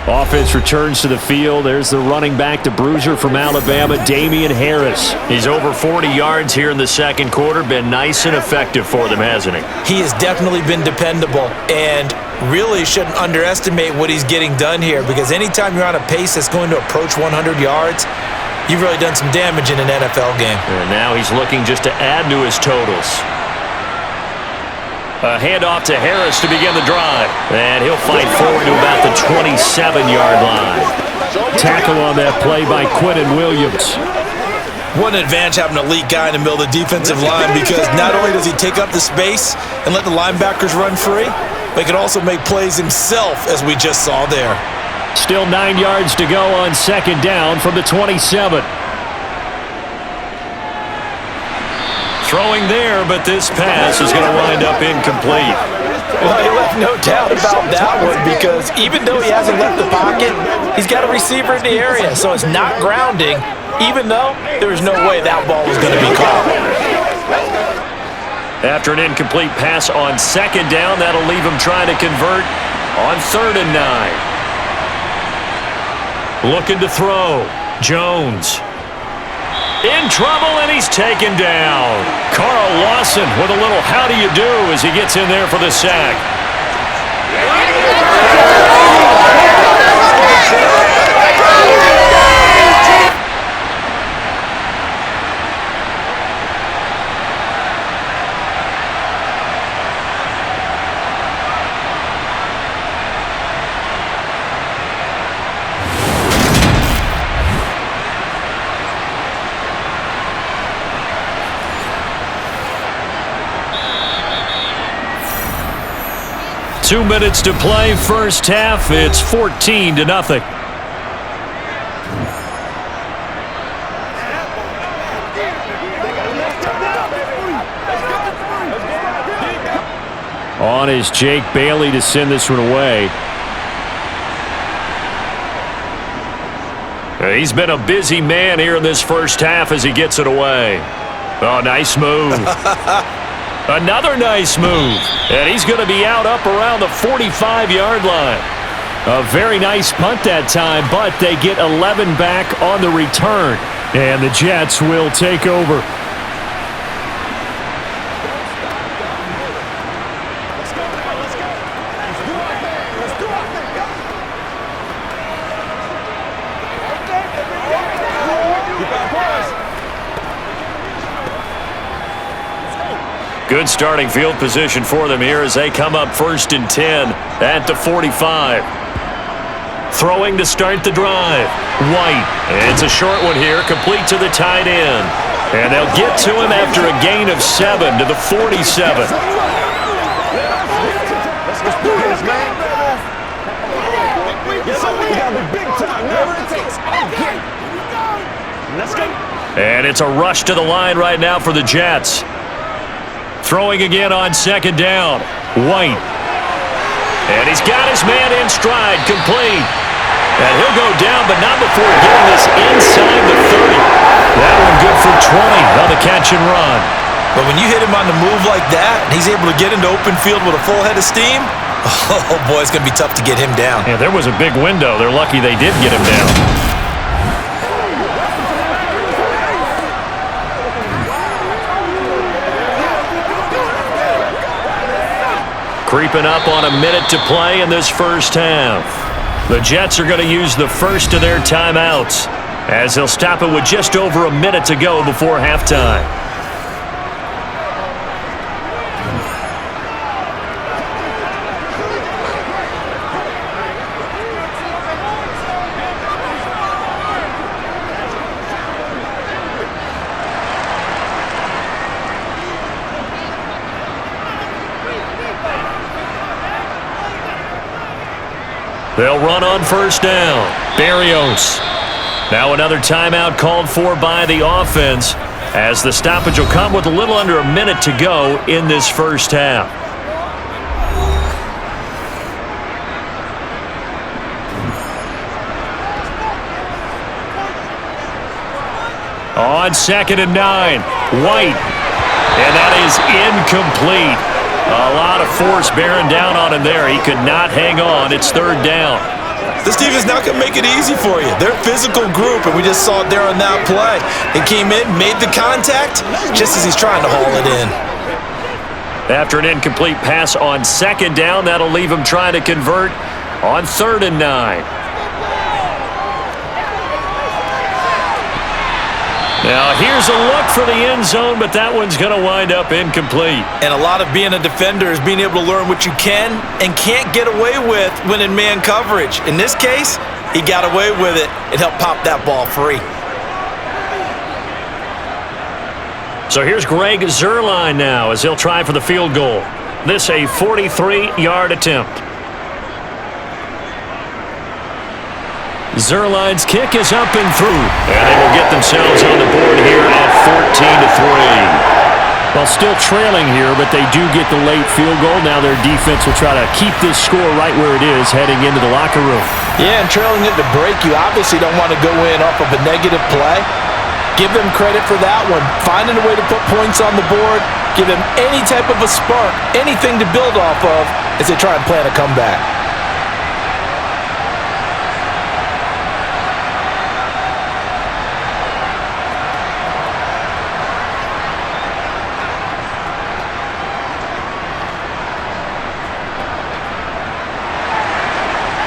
Offense returns to the field. There's the running back, the bruiser from Alabama, Damian Harris. He's over 40 yards here in the second quarter. Been nice and effective for them, hasn't he? He has definitely been dependable, and really shouldn't underestimate what he's getting done here, because anytime you're on a pace that's going to approach 100 yards, you've really done some damage in an NFL game. And now he's looking just to add to his totals. A handoff to Harris to begin the drive. And he'll fight forward to about the 27-yard line. Tackle on that play by Quinnen Williams. What an advantage having an elite guy in the middle of the defensive line, because not only does he take up the space and let the linebackers run free, but he can also make plays himself, as we just saw there. Still 9 yards to go on second down from the 27. Throwing there, but this pass is going to wind up incomplete. Well, he left no doubt about that one, because even though he hasn't left the pocket, he's got a receiver in the area, so it's not grounding, even though there was no way that ball was going to be caught. After an incomplete pass on second down, that'll leave him trying to convert on 3rd and 9. Looking to throw. Jones. In trouble, and he's taken down. Carl Lawson with a little how do you do as he gets in there for the sack. Two minutes to play, first half. It's 14-0. On is Jake Bailey to send this one away. He's been a busy man here in this first half as he gets it away. Oh, nice move. Another nice move. And he's going to be out up around the 45-yard line. A very nice punt that time, but they get 11 back on the return. And the Jets will take over. Good starting field position for them here as they come up 1st and 10 at the 45. Throwing to start the drive. White. It's a short one here, complete to the tight end. And they'll get to him after a gain of 7 to the 47. And it's a rush to the line right now for the Jets. Throwing again on 2nd down. White. And he's got his man in stride, complete. And he'll go down, but not before getting this inside the 30. That one good for 20 on the catch and run. But when you hit him on the move like that, and he's able to get into open field with a full head of steam, oh boy, it's going to be tough to get him down. Yeah, there was a big window. They're lucky they did get him down. Creeping up on a minute to play in this first half. The Jets are going to use the first of their timeouts as they'll stop it with just over a minute to go before halftime. They'll run on 1st down. Berrios. Now another timeout called for by the offense as the stoppage will come with a little under a minute to go in this first half. On 2nd and 9. White. And that is incomplete. A lot of force bearing down on him there. He could not hang on. It's 3rd down. This team is not going to make it easy for you. They're a physical group, and we just saw it there on that play. They came in, made the contact, just as he's trying to haul it in. After an incomplete pass on 2nd down, that'll leave him trying to convert on 3rd and 9. Now, here's a look for the end zone, but that one's going to wind up incomplete. And a lot of being a defender is being able to learn what you can and can't get away with when in man coverage. In this case, he got away with it and helped pop that ball free. So here's Greg Zuerlein now as he'll try for the field goal. This a 43-yard attempt. Zuerlein's kick is up and through. And they will get themselves on the board here at 14-3. Well, still trailing here, but they do get the late field goal. Now their defense will try to keep this score right where it is heading into the locker room. Yeah, and trailing it to break, you obviously don't want to go in off of a negative play. Give them credit for that one. Finding a way to put points on the board, give them any type of a spark, anything to build off of as they try and plan a comeback.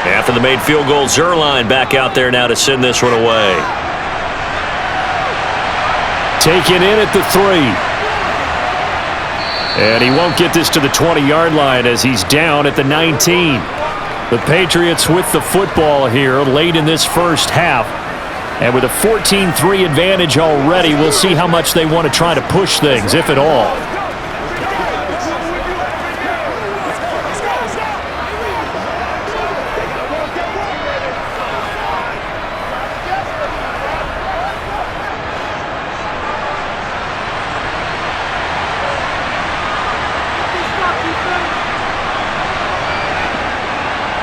After the made field goal, Zuerlein back out there now to send this one away. Taken in at the 3. And he won't get this to the 20-yard line as he's down at the 19. The Patriots with the football here late in this first half. And with a 14-3 advantage already, we'll see how much they want to try to push things, if at all.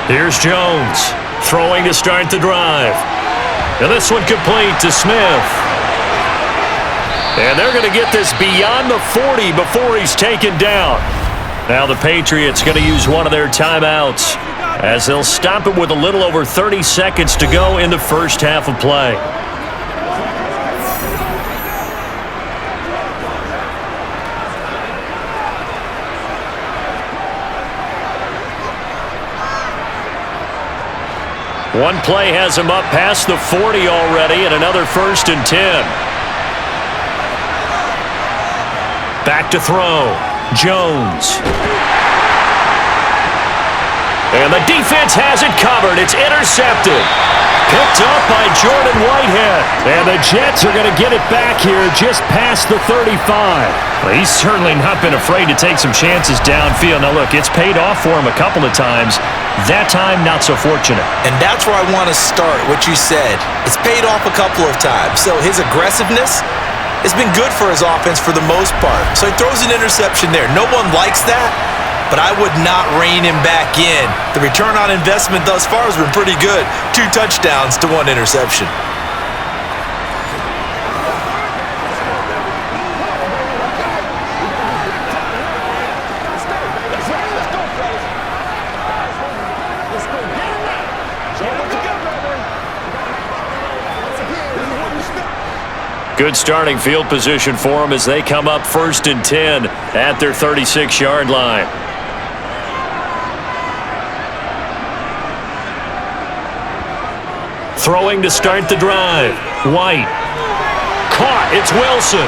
Here's Jones, throwing to start the drive. And this one complete to Smith. And they're going to get this beyond the 40 before he's taken down. Now the Patriots going to use one of their timeouts. as they'll stop it with a little over 30 seconds to go in the first half of play. One play has him up past the 40 already, and another 1st and 10. Back to throw. Jones. And the defense has it covered. It's intercepted. Picked up by Jordan Whitehead. And the Jets are going to get it back here just past the 35. Well, he's certainly not been afraid to take some chances downfield. Now, look, it's paid off for him a couple of times. That time, not so fortunate. And that's where I want to start, what you said. It's paid off a couple of times. So his aggressiveness has been good for his offense for the most part. So he throws an interception there. No one likes that, but I would not rein him back in. The return on investment thus far has been pretty good. 2 touchdowns to 1 interception. Good starting field position for them as they come up 1st and 10 at their 36-yard line. Throwing to start the drive. White. Caught. It's Wilson.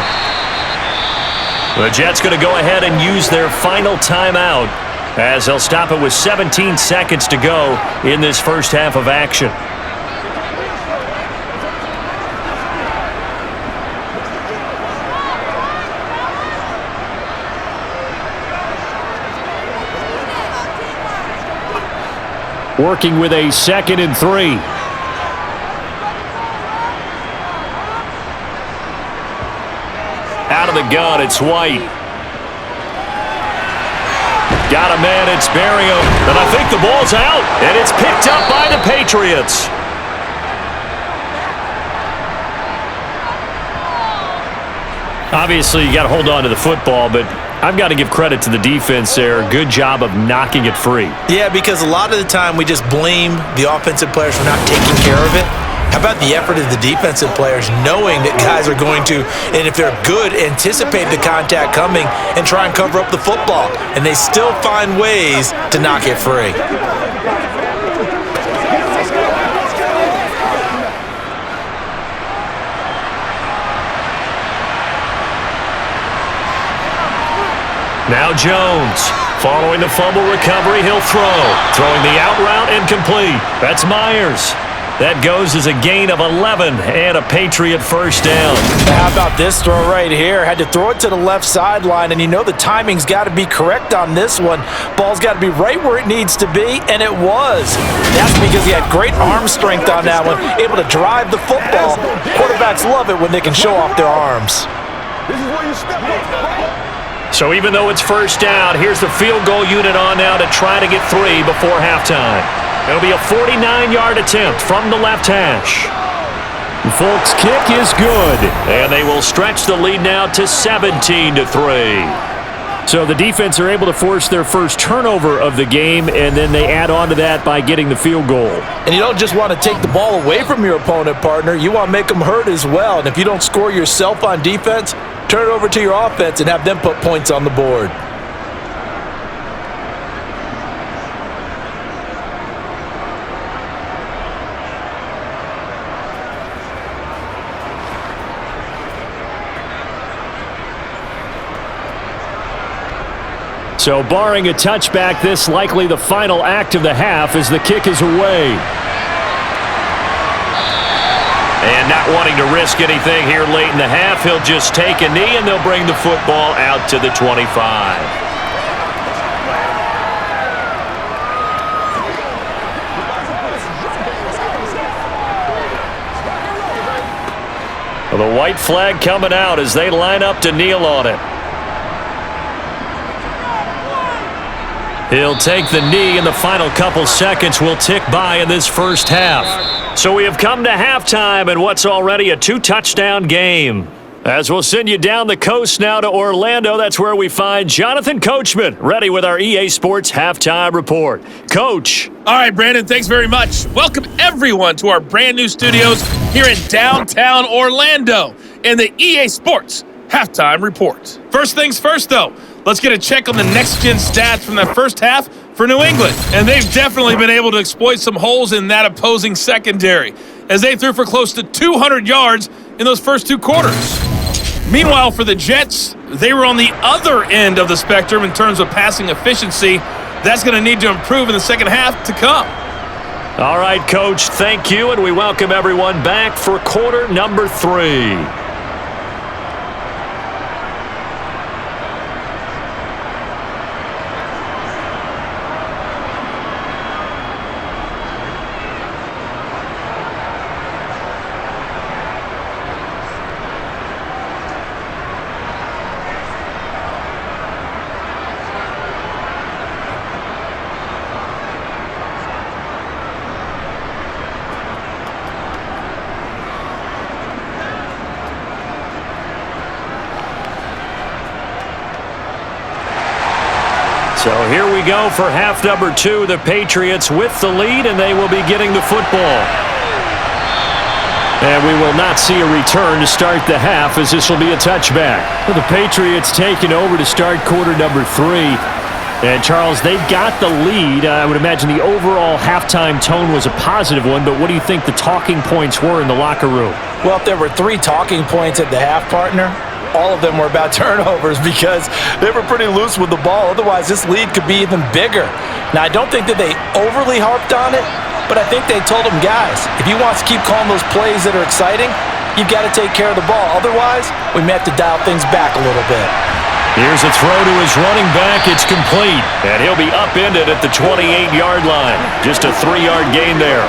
The Jets going to go ahead and use their final timeout as they'll stop it with 17 seconds to go in this first half of action. Working with a 2nd and 3. Out of the gun, it's White. Got a man, it's Barrio. And I think the ball's out. And it's picked up by the Patriots. Obviously, you got to hold on to the football, but I've got to give credit to the defense there. Good job of knocking it free. Yeah, because a lot of the time we just blame the offensive players for not taking care of it. How about the effort of the defensive players knowing that guys are going to, and if they're good, anticipate the contact coming and try and cover up the football. And they still find ways to knock it free. Now Jones, following the fumble recovery, he'll throw. Throwing the out route incomplete. That's Myers. That goes as a gain of 11 and a Patriot first down. How about this throw right here? Had to throw it to the left sideline, and you know the timing's got to be correct on this one. Ball's got to be right where it needs to be, and it was. That's because he had great arm strength on that one, able to drive the football. Quarterbacks love it when they can show off their arms. This is where you step up. So even though it's first down, here's the field goal unit on now to try to get 3 before halftime. It'll be a 49-yard attempt from the left hash. Folks' kick is good. And they will stretch the lead now to 17-3. So the defense are able to force their first turnover of the game, and then they add on to that by getting the field goal. And you don't just want to take the ball away from your opponent, partner. You want to make them hurt as well. And if you don't score yourself on defense, turn it over to your offense and have them put points on the board. So barring a touchback, this likely the final act of the half as the kick is away. And not wanting to risk anything here late in the half, he'll just take a knee and they'll bring the football out to the 25. Well, the white flag coming out as they line up to kneel on it. He'll take the knee, and the final couple seconds will tick by in this first half. So we have come to halftime in what's already a 2-touchdown game. As we'll send you down the coast now to Orlando, that's where we find Jonathan Coachman, ready with our EA Sports Halftime Report. Coach. All right, Brandon, thanks very much. Welcome, everyone, to our brand new studios here in downtown Orlando in the EA Sports Halftime Report. First things first, though, let's get a check on the next-gen stats from that first half for New England. And they've definitely been able to exploit some holes in that opposing secondary, as they threw for close to 200 yards in those first two quarters. Meanwhile, for the Jets, they were on the other end of the spectrum in terms of passing efficiency. That's going to need to improve in the second half to come. All right, Coach, thank you, and we welcome everyone back for quarter number 3. So here we go for half number 2. The Patriots with the lead, and they will be getting the football. And we will not see a return to start the half, as this will be a touchback. Well, the Patriots taking over to start quarter number 3. And, Charles, they've got the lead. I would imagine the overall halftime tone was a positive one, but what do you think the talking points were in the locker room? Well, if there were 3 talking points at the half, partner, all of them were about turnovers because they were pretty loose with the ball. Otherwise, this lead could be even bigger. Now, I don't think that they overly harped on it, but I think they told them, guys, if you want to keep calling those plays that are exciting, you've got to take care of the ball. Otherwise, we may have to dial things back a little bit. Here's a throw to his running back. It's complete. And he'll be upended at the 28-yard line. Just a 3-yard gain there.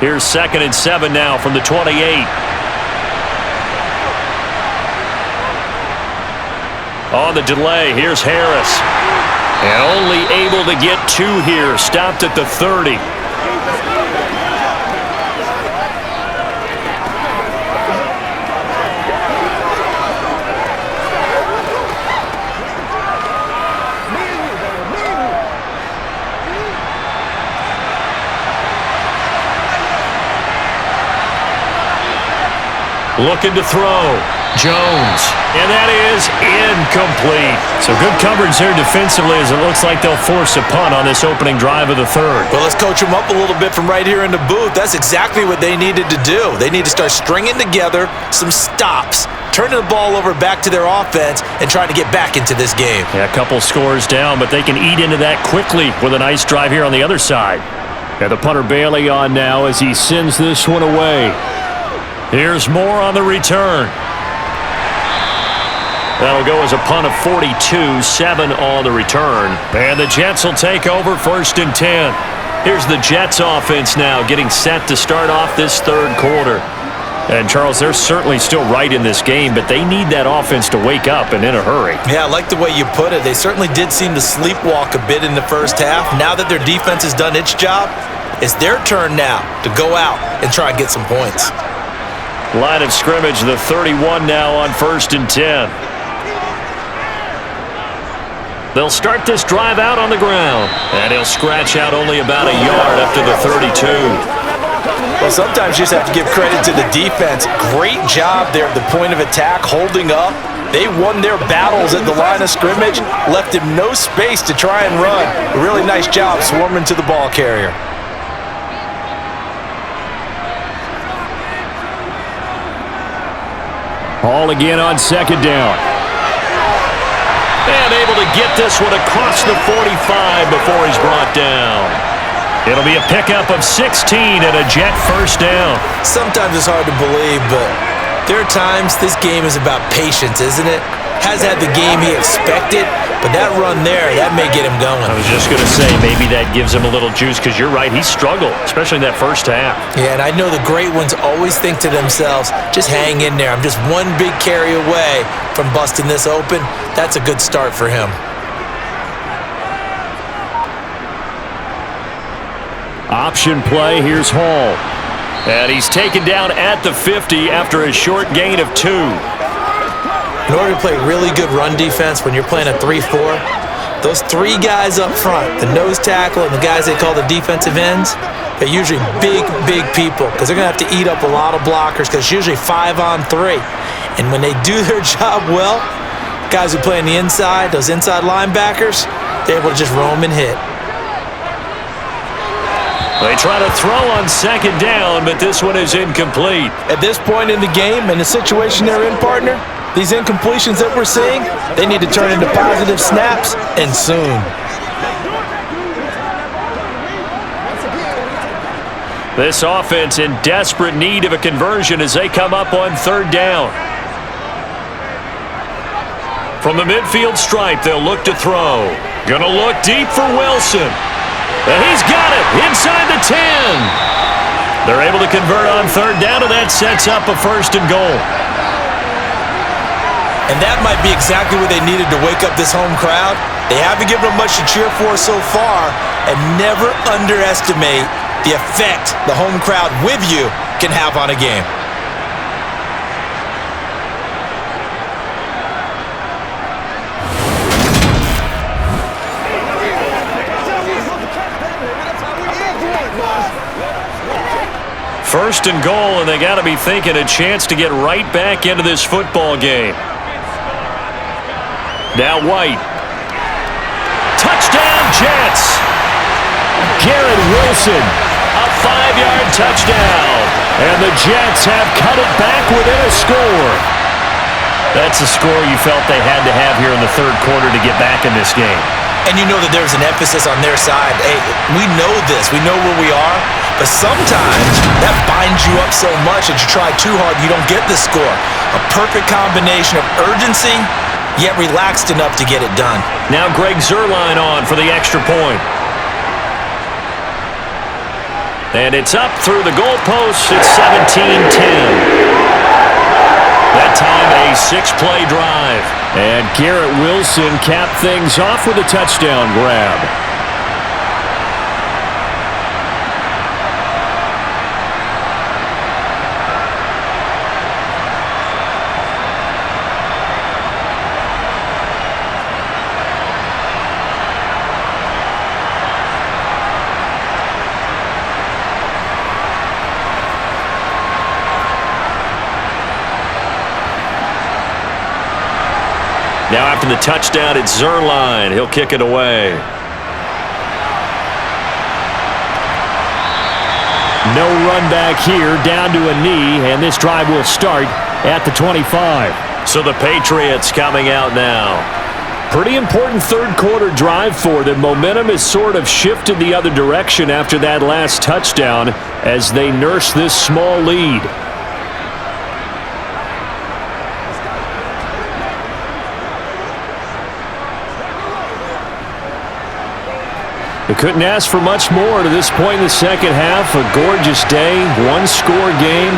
Here's 2nd and 7 now from the 28. On the delay, here's Harris. And only able to get 2 here. Stopped at the 30. Looking to throw. Jones. And that is incomplete. So good coverage there defensively, as it looks like they'll force a punt on this opening drive of the 3rd. Well, let's coach them up a little bit from right here in the booth. That's exactly what they needed to do. They need to start stringing together some stops, turning the ball over back to their offense, and trying to get back into this game. Yeah, a couple scores down, but they can eat into that quickly with a nice drive here on the other side. And the punter Bailey on now as he sends this one away. Here's more on the return. That'll go as a punt of 42, 7 on the return. And the Jets will take over 1st and 10. Here's the Jets offense now getting set to start off this 3rd quarter. And, Charles, they're certainly still right in this game, but they need that offense to wake up and in a hurry. Yeah, I like the way you put it. They certainly did seem to sleepwalk a bit in the first half. Now that their defense has done its job, it's their turn now to go out and try and get some points. Line of scrimmage, the 31 now on 1st and 10. They'll start this drive out on the ground. And he'll scratch out only about a yard up to the 32. Well, sometimes you just have to give credit to the defense. Great job there at the point of attack, holding up. They won their battles at the line of scrimmage, left him no space to try and run. A really nice job swarming to the ball carrier. Ball again on 2nd down. And able to get this one across the 45 before he's brought down. It'll be a pickup of 16 and a Jet 1st down. Sometimes it's hard to believe, but there are times this game is about patience, isn't it? Has had the game he expected, but that run there, that may get him going. I was just going to say, maybe that gives him a little juice, because you're right, he struggled, especially in that first half. Yeah, and I know the great ones always think to themselves, just hang in there. I'm just one big carry away from busting this open. That's a good start for him. Option play, here's Hall. And he's taken down at the 50 after a short gain of 2. In order to play really good run defense when you're playing a 3-4, those 3 guys up front, the nose tackle and the guys they call the defensive ends, they're usually big people because they're going to have to eat up a lot of blockers because it's usually 5-on-3. And when they do their job well, guys who play on the inside, those inside linebackers, they're able to just roam and hit. They try to throw on second down, but this one is incomplete. At this point in the game and the situation they're in, partner, these incompletions that we're seeing, they need to turn into positive snaps, and soon. This offense in desperate need of a conversion as they come up on third down. From the midfield stripe, they'll look to throw. Gonna look deep for Wilson. And he's got it inside the 10. They're able to convert on third down, and that sets up a 1st and goal. And that might be exactly what they needed to wake up this home crowd. They haven't given them much to cheer for so far, and never underestimate the effect the home crowd with you can have on a game. First and goal, and they got to be thinking a chance to get right back into this football game. Now White. Touchdown, Jets! Garrett Wilson, a 5-yard touchdown. And the Jets have cut it back within a score. That's a score you felt they had to have here in the third quarter to get back in this game. And you know that there's an emphasis on their side. Hey, we know this. We know where we are. But sometimes that binds you up so much that you try too hard, you don't get the score. A perfect combination of urgency, yet relaxed enough to get it done. Now Greg Zuerlein on for the extra point. And it's up through the goalpost. It's 17-10. That time a 6-play drive. And Garrett Wilson capped things off with a touchdown grab. Now after the touchdown, it's Zuerlein. He'll kick it away. No run back here, down to a knee, and this drive will start at the 25. So the Patriots coming out now. Pretty important third quarter drive for them. Momentum has sort of shifted the other direction after that last touchdown as they nurse this small lead. They couldn't ask for much more to this point in the second half. A gorgeous day, one-score game.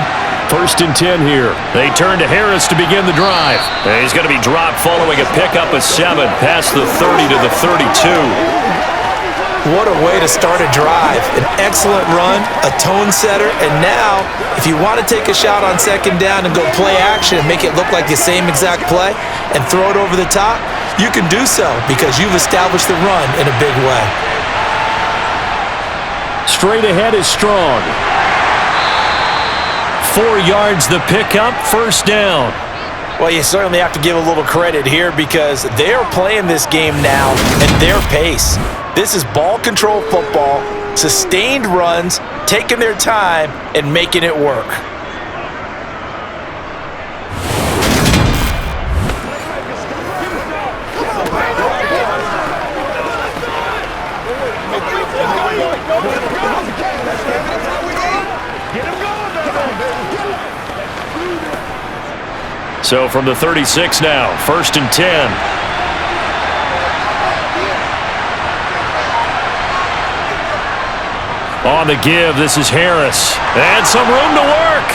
1st and 10 here. They turn to Harris to begin the drive. And he's going to be dropped following a pickup of 7 past the 30 to the 32. What a way to start a drive. An excellent run, a tone setter, and now, if you want to take a shot on second down and go play action and make it look like the same exact play and throw it over the top, you can do so because you've established the run in a big way. Straight ahead is Strong. 4 yards the pickup, 1st down. Well, you certainly have to give a little credit here because they're playing this game now at their pace. This is ball control football, sustained runs, taking their time and making it work. So from the 36 now, 1st and 10. On the give, this is Harris. And some room to work.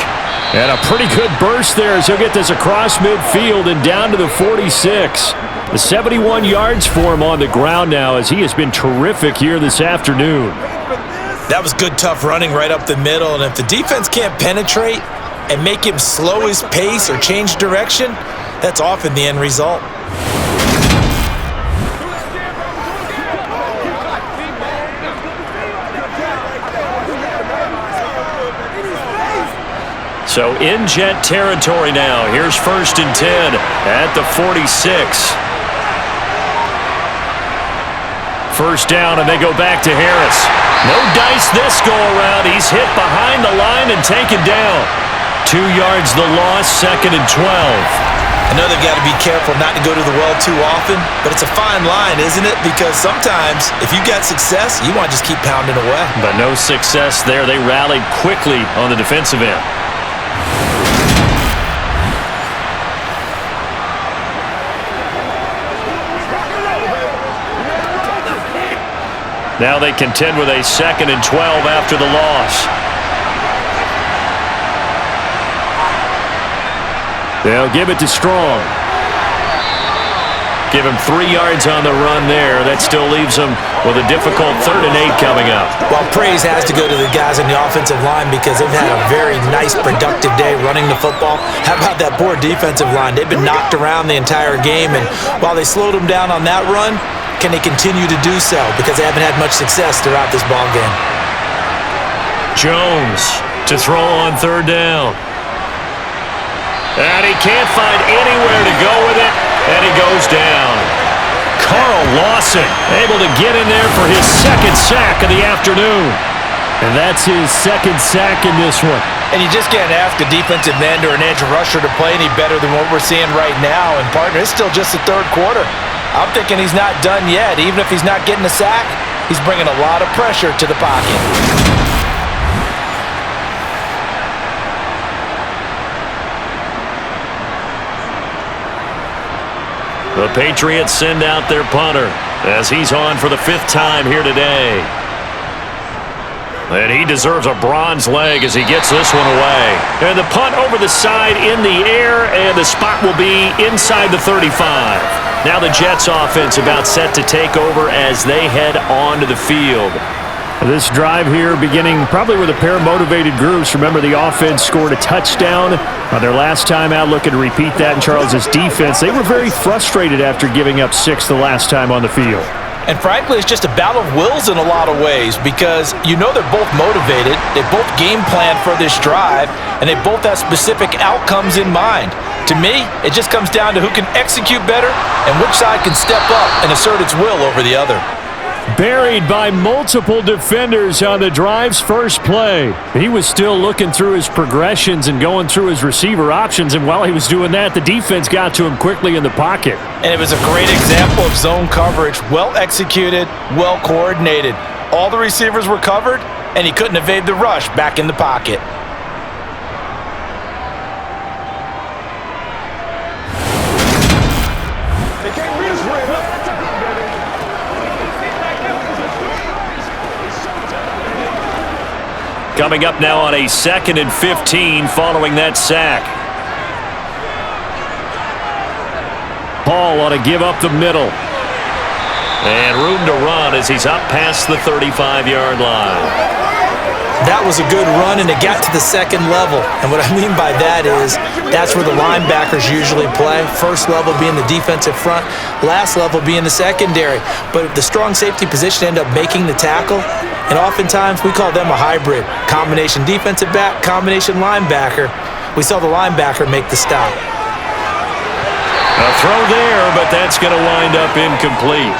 And a pretty good burst there as he'll get this across midfield and down to the 46. The 71 yards for him on the ground now as he has been terrific here this afternoon. That was good, tough running right up the middle, and if the defense can't penetrate and make him slow his pace or change direction, that's often the end result. So in Jet territory now. Here's 1st and 10 at the 46. First down, and they go back to Harris. No dice this go around. He's hit behind the line and taken down. 2 yards the loss, 2nd and 12. I know they've got to be careful not to go to the well too often, but it's a fine line, isn't it? Because sometimes if you got success, you want to just keep pounding away. But no success there. They rallied quickly on the defensive end. Now they contend with a 2nd and 12 after the loss. They'll give it to Strong. Give him 3 yards on the run there. That still leaves him with a difficult 3rd and 8 coming up. Well, praise has to go to the guys on the offensive line because they've had a very nice, productive day running the football. How about that poor defensive line? They've been knocked around the entire game, and while they slowed them down on that run, can they continue to do so? Because they haven't had much success throughout this ball game. Jones to throw on 3rd down. And he can't find anywhere to go with it, and he goes down. Carl Lawson able to get in there for his 2nd sack of the afternoon. And that's his 2nd sack in this one. And you just can't ask a defensive end or an edge rusher to play any better than what we're seeing right now. And, partner, it's still just the 3rd quarter. I'm thinking he's not done yet. Even if he's not getting a sack, he's bringing a lot of pressure to the pocket. The Patriots send out their punter as he's on for the 5th time here today. And he deserves a bronze leg as he gets this one away. And the punt over the side in the air, and the spot will be inside the 35. Now the Jets offense about set to take over as they head onto the field. This drive here beginning probably with a pair of motivated groups. Remember, the offense scored a touchdown on their last time out. Looking to repeat that in Charles's defense. They were very frustrated after giving up 6 the last time on the field. And frankly, it's just a battle of wills in a lot of ways because you know they're both motivated, they both game plan for this drive, and they both have specific outcomes in mind. To me, it just comes down to who can execute better and which side can step up and assert its will over the other. Buried by multiple defenders on the drive's first play. He was still looking through his progressions and going through his receiver options, and while he was doing that, the defense got to him quickly in the pocket. And it was a great example of zone coverage. Well executed, well coordinated. All the receivers were covered, and he couldn't evade the rush back in the pocket. Coming up now on a 2nd and 15 following that sack. Paul ought to give up the middle. And room to run as he's up past the 35-yard line. That was a good run, and it got to the 2nd level. And what I mean by that is that's where the linebackers usually play. First level being the defensive front, last level being the secondary. But the strong safety position ended up making the tackle, and oftentimes we call them a hybrid. Combination defensive back, combination linebacker. We saw the linebacker make the stop. A throw there, but that's going to wind up incomplete.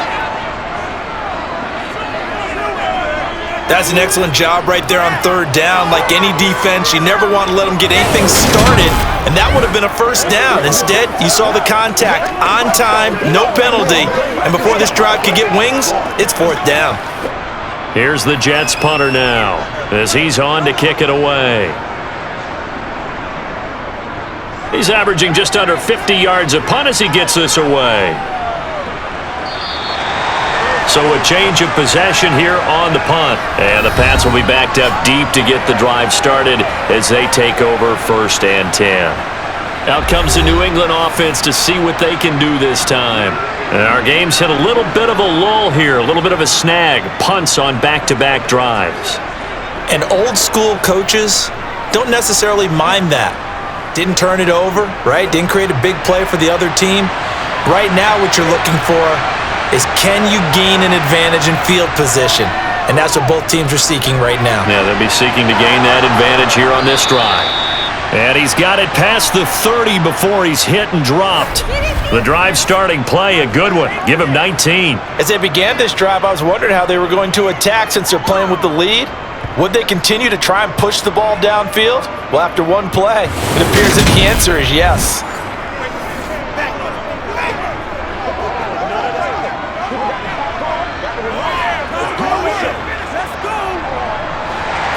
That's an excellent job right there on 3rd down. Like any defense, you never want to let them get anything started, and that would have been a 1st down. Instead, you saw the contact on time, no penalty, and before this drive could get wings, it's 4th down. Here's the Jets punter now as he's on to kick it away. He's averaging just under 50 yards a punt as he gets this away. So a change of possession here on the punt. And the Pats will be backed up deep to get the drive started as they take over 1st and 10. Out comes the New England offense to see what they can do this time. And our game's hit a little bit of a lull here, a little bit of a snag. Punts on back-to-back drives. And old school coaches don't necessarily mind that. Didn't turn it over, right? Didn't create a big play for the other team. Right now what you're looking for is, can you gain an advantage in field position? And that's what both teams are seeking right now. Yeah, they'll be seeking to gain that advantage here on this drive. And he's got it past the 30 before he's hit and dropped. The drive starting play, a good one. Give him 19. As they began this drive, I was wondering how they were going to attack since they're playing with the lead. Would they continue to try and push the ball downfield? Well, after one play, it appears that the answer is yes.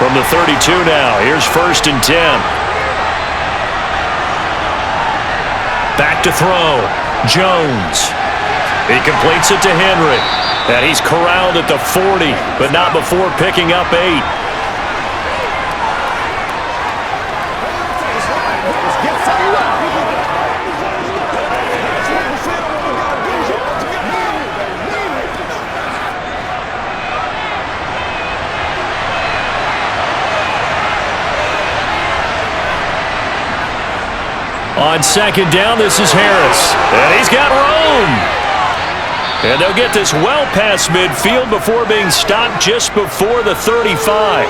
From the 32 now, here's 1st and 10. Back to throw. Jones. He completes it to Henry. And he's corralled at the 40, but not before picking up 8. On 2nd down, this is Harris. And he's got room. And they'll get this well past midfield before being stopped just before the 35.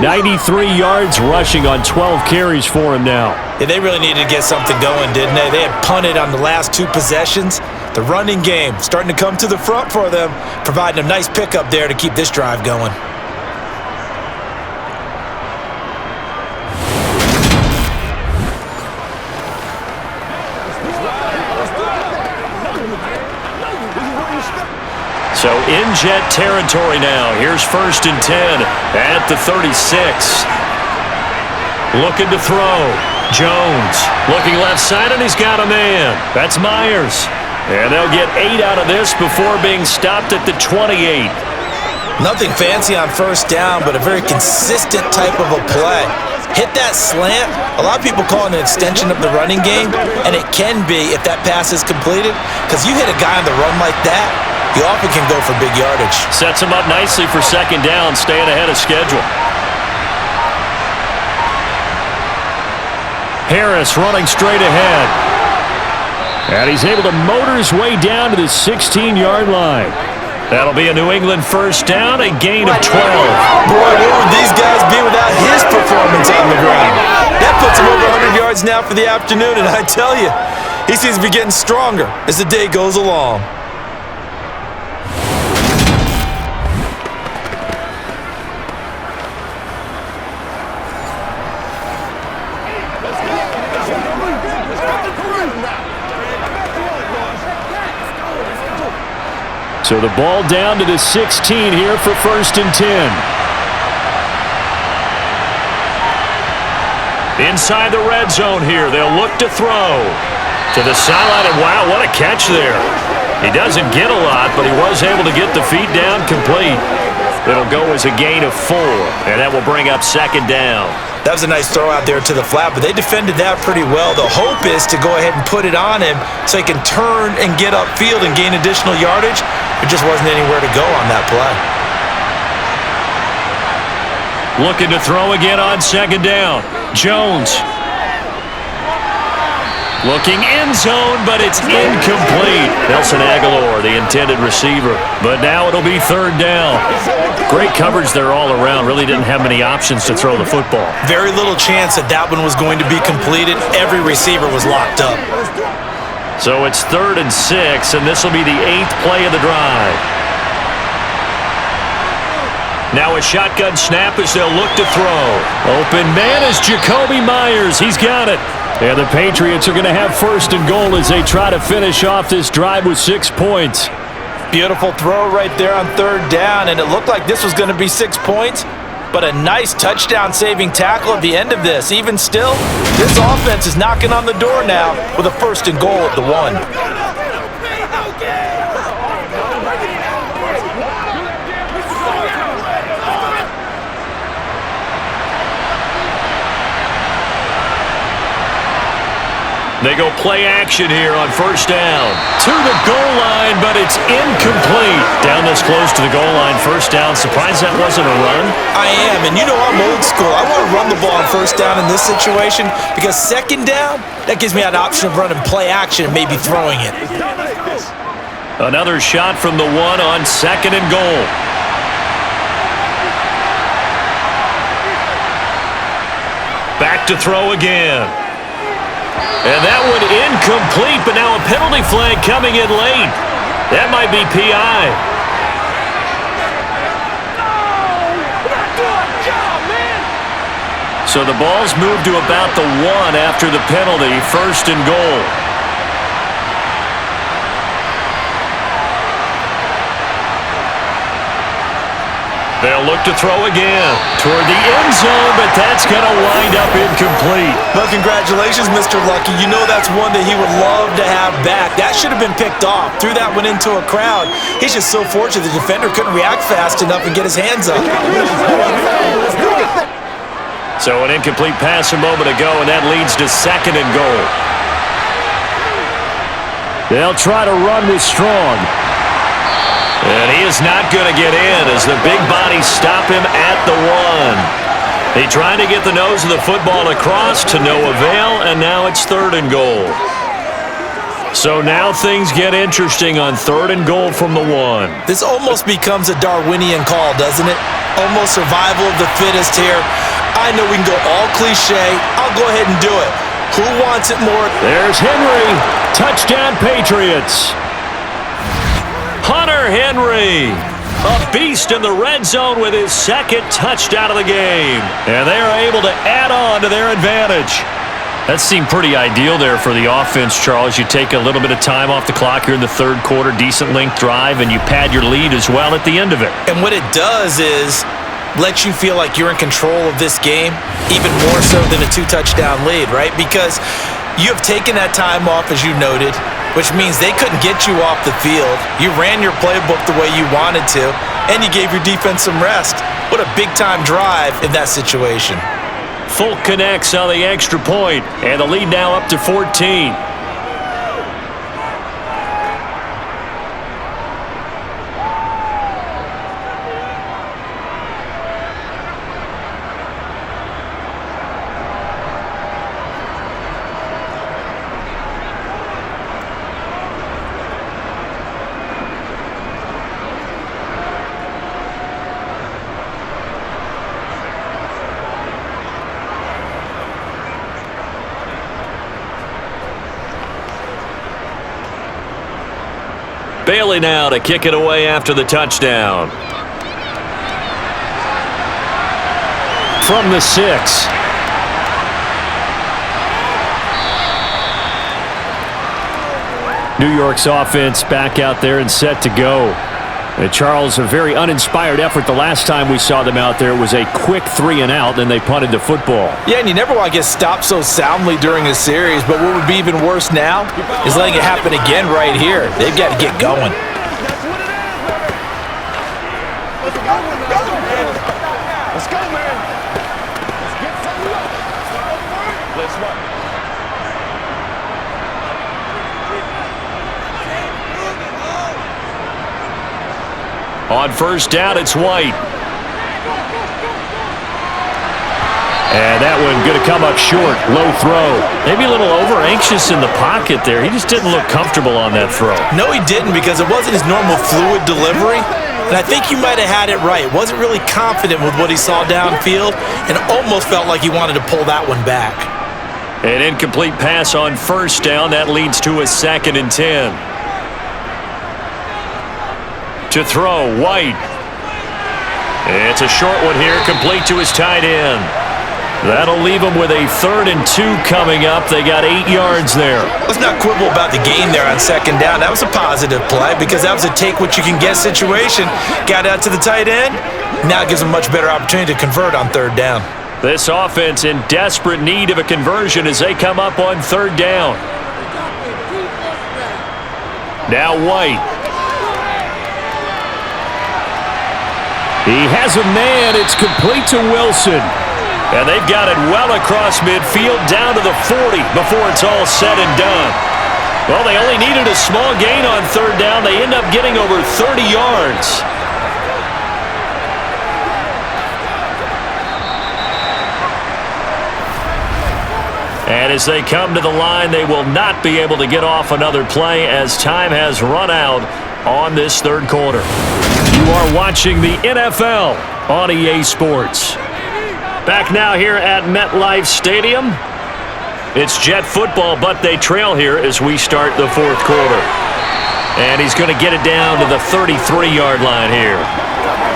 93 yards rushing on 12 carries for him now. Yeah, they really needed to get something going, didn't they? They had punted on the last 2 possessions. The running game starting to come to the front for them, providing a nice pickup there to keep this drive going. So in Jet territory now. Here's 1st and 10 at the 36. Looking to throw. Jones looking left side, and he's got a man. That's Myers. And they'll get 8 out of this before being stopped at the 28. Nothing fancy on 1st down, but a very consistent type of a play. Hit that slant. A lot of people call it an extension of the running game, and it can be if that pass is completed, because you hit a guy on the run like that, you often can go for big yardage. Sets him up nicely for 2nd down, staying ahead of schedule. Harris running straight ahead. And he's able to motor his way down to the 16-yard line. That'll be a New England 1st down, a gain of 12. Boy, where would these guys be without his performance on the ground? That puts him over 100 yards now for the afternoon, and I tell you, he seems to be getting stronger as the day goes along. So the ball down to the 16 here for 1st and 10. Inside the red zone here, they'll look to throw. To the sideline, and wow, what a catch there. He doesn't get a lot, but he was able to get the feet down complete. It'll go as a gain of 4, and that will bring up 2nd down. That was a nice throw out there to the flat, but they defended that pretty well. The hope is to go ahead and put it on him so he can turn and get upfield and gain additional yardage. There just wasn't anywhere to go on that play. Looking to throw again on 2nd down. Jones. Looking end zone, but it's incomplete. Nelson Aguilar, the intended receiver. But now it'll be 3rd down. Great coverage there all around. Really didn't have many options to throw the football. Very little chance that that one was going to be completed. Every receiver was locked up. So it's 3rd and 6, and this will be the 8th play of the drive. Now a shotgun snap as they'll look to throw. Open man is Jacoby Myers. He's got it. And the Patriots are going to have 1st and goal as they try to finish off this drive with 6 points. Beautiful throw right there on 3rd down, and it looked like this was going to be 6 points, but a nice touchdown-saving tackle at the end of this. Even still, this offense is knocking on the door now with a 1st and goal at the 1. They go play action here on first down. To the goal line, but it's incomplete. Down this close to the goal line, first down. Surprised that wasn't a run? I am, and you know I'm old school. I want to run the ball on first down in this situation because second down, that gives me an option of running play action and maybe throwing it. Another shot from the 1 on second and goal. Back to throw again. And that one incomplete, but now a penalty flag coming in late. That might be PI. So the ball's moved to about the 1 after the penalty, first and goal. They'll look to throw again toward the end zone, but that's going to wind up incomplete. Well, congratulations, Mr. Lucky. You know that's one that he would love to have back. That should have been picked off. Threw that one into a crowd. He's just so fortunate the defender couldn't react fast enough and get his hands up. So an incomplete pass a moment ago, and that leads to second and goal. They'll try to run with Strong. And he is not going to get in as the big bodies stop him at the 1. They tried to get the nose of the football across to no avail, and now it's third and goal. So now things get interesting on third and goal from the 1. This almost becomes a Darwinian call, doesn't it? Almost survival of the fittest here. I know we can go all cliche. I'll go ahead and do it. Who wants it more? There's Henry. Touchdown, Patriots. Hunter Henry, a beast in the red zone with his second touchdown of the game. And they are able to add on to their advantage. That seemed pretty ideal there for the offense, Charles. You take a little bit of time off the clock here in the third quarter, decent length drive, and you pad your lead as well at the end of it. And what it does is let you feel like you're in control of this game, even more so than a 2-touchdown lead, right? Because you have taken that time off, as you noted, which means they couldn't get you off the field. You ran your playbook the way you wanted to, and you gave your defense some rest. What a big-time drive in that situation. Folk connects on the extra point, and the lead now up to 14. Bailey now to kick it away after the touchdown. From the 6. New York's offense back out there and set to go. Charles, a very uninspired effort the last time we saw them out there. It was a quick 3-and-out, then they punted the football. Yeah, and you never want to get stopped so soundly during a series, but what would be even worse now is letting it happen again right here. They've got to get going. Let's go, man. Let's get something up. Let's run. On first down, it's White. And that one going to come up short. Low throw. Maybe a little over-anxious in the pocket there. He just didn't look comfortable on that throw. No, he didn't, because it wasn't his normal fluid delivery. And I think he might have had it right. Wasn't really confident with what he saw downfield and almost felt like he wanted to pull that one back. An incomplete pass on first down. That leads to a 2nd and 10. To throw, White. It's a short one here, complete to his tight end. That'll leave him with a 3rd and 2 coming up. They got 8 yards there. Let's not quibble about the game there on second down. That was a positive play because that was a take-what-you-can-get situation. Got out to the tight end. Now it gives him a much better opportunity to convert on third down. This offense in desperate need of a conversion as they come up on third down. Now White. He has a man. It's complete to Wilson. And they've got it well across midfield down to the 40 before it's all said and done. Well, they only needed a small gain on third down. They end up getting over 30 yards. And as they come to the line, they will not be able to get off another play as time has run out on this third quarter. You are watching the NFL on EA Sports. Back now here at MetLife Stadium. It's Jet football, but they trail here as we start the fourth quarter. And he's going to get it down to the 33-yard line here.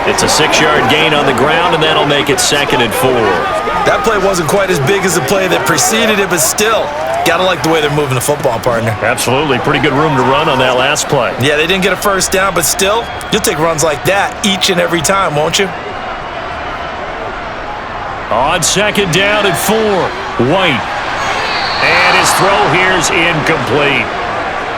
It's a 6-yard gain on the ground, and that'll make it 2nd and 4. That play wasn't quite as big as the play that preceded it, but still, got to like the way they're moving the football, partner. Absolutely. Pretty good room to run on that last play. Yeah, they didn't get a first down, but still, you'll take runs like that each and every time, won't you? On 2nd down and 4, White. And his throw here's incomplete.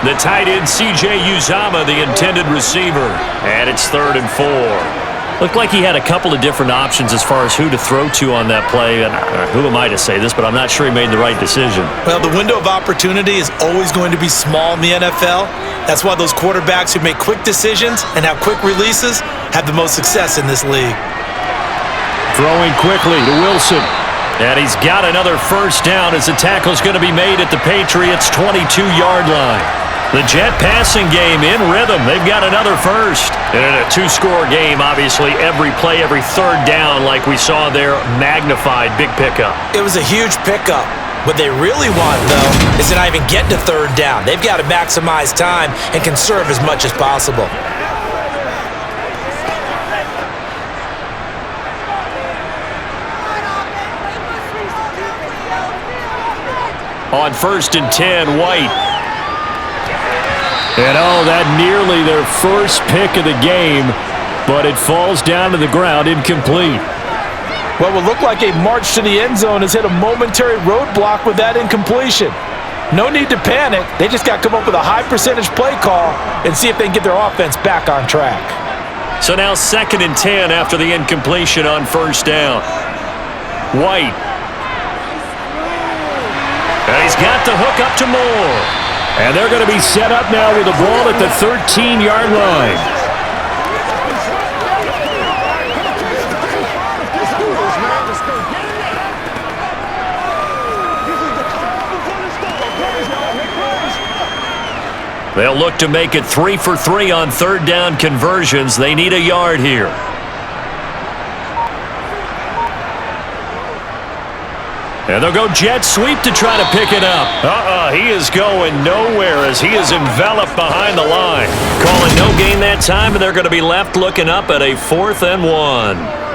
The tight end, C.J. Uzomah, the intended receiver. And it's 3rd and 4. Looked like he had a couple of different options as far as who to throw to on that play. And who am I to say this, but I'm not sure he made the right decision. Well, the window of opportunity is always going to be small in the NFL. That's why those quarterbacks who make quick decisions and have quick releases have the most success in this league. Throwing quickly to Wilson. And he's got another first down as the tackle's going to be made at the Patriots' 22-yard line. The Jet passing game in rhythm. They've got another first. And in a 2-score game, obviously, every play, every third down, like we saw there, magnified. Big pickup. It was a huge pickup. What they really want, though, is to not even get to third down. They've got to maximize time and conserve as much as possible. On 1st and 10, White. And that nearly their first pick of the game, but it falls down to the ground incomplete. What would look like a march to the end zone has hit a momentary roadblock with that incompletion. No need to panic. They just got to come up with a high percentage play call and see if they can get their offense back on track. So now 2nd and 10 after the incompletion on 1st down. White. And he's got the hook up to Moore. And they're going to be set up now with the ball at the 13-yard line. They'll look to make it 3 for 3 on third down conversions. They need a yard here. And they'll go jet sweep to try to pick it up. He is going nowhere as he is enveloped behind the line. Calling no gain that time, and they're going to be left looking up at a 4th and 1.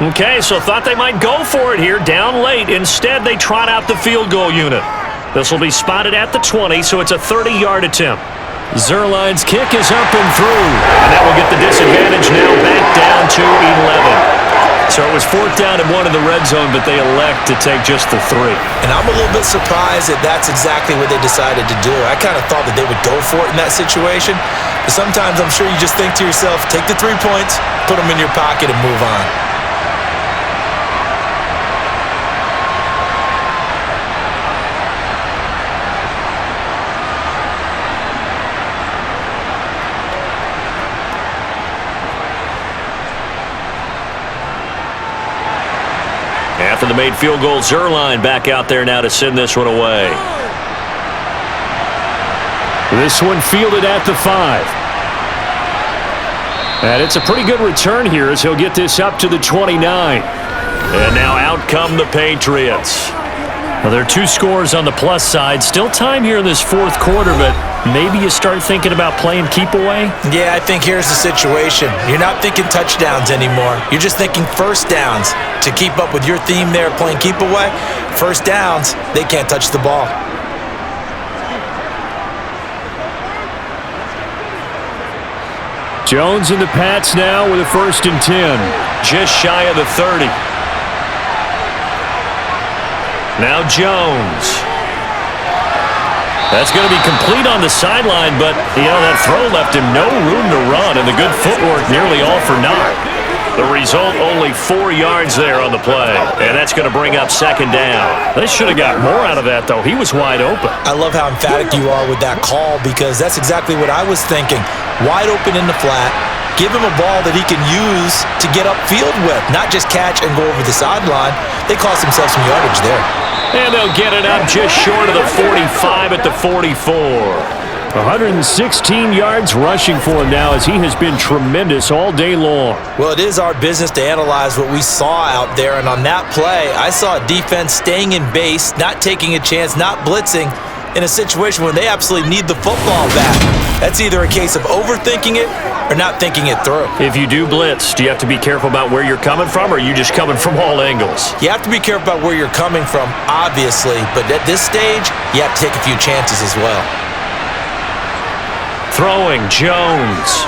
Okay, so thought they might go for it here, down late. Instead, they trot out the field goal unit. This will be spotted at the 20, so it's a 30-yard attempt. Zerline's kick is up and through, and that will get the disadvantage now back down to 11. So it was 4th down and 1 in the red zone, but they elect to take just the 3. And I'm a little bit surprised that that's exactly what they decided to do. I kind of thought that they would go for it in that situation, but sometimes I'm sure you just think to yourself, take the 3 points, put them in your pocket, and move on. After the made field goal, Zerline back out there now to send this one away. This one fielded at the 5. And it's a pretty good return here as he'll get this up to the 29. And now out come the Patriots. Well, there are 2 scores on the plus side. Still time here in this 4th quarter, but maybe you start thinking about playing keep away? Yeah, I think here's the situation. You're not thinking touchdowns anymore. You're just thinking first downs. To keep up with your theme there, playing keep away, first downs, they can't touch the ball. Jones and the Pats now with a 1st and 10. Just shy of the 30. Now Jones. That's going to be complete on the sideline, but, that throw left him no room to run, and the good footwork nearly all for naught. The result, only 4 yards there on the play, and that's going to bring up 2nd down. They should have got more out of that, though. He was wide open. I love how emphatic you are with that call, because that's exactly what I was thinking. Wide open in the flat. Give him a ball that he can use to get upfield with, not just catch and go over the sideline. They cost themselves some yardage there. And they'll get it up just short of the 45 at the 44. 116 yards rushing for him now, as he has been tremendous all day long. Well, it is our business to analyze what we saw out there, and on that play, I saw a defense staying in base, not taking a chance, not blitzing, in a situation where they absolutely need the football back. That's either a case of overthinking it or not thinking it through. If you do blitz, do you have to be careful about where you're coming from, or are you just coming from all angles? You have to be careful about where you're coming from, obviously, but at this stage, you have to take a few chances as well. Throwing, Jones.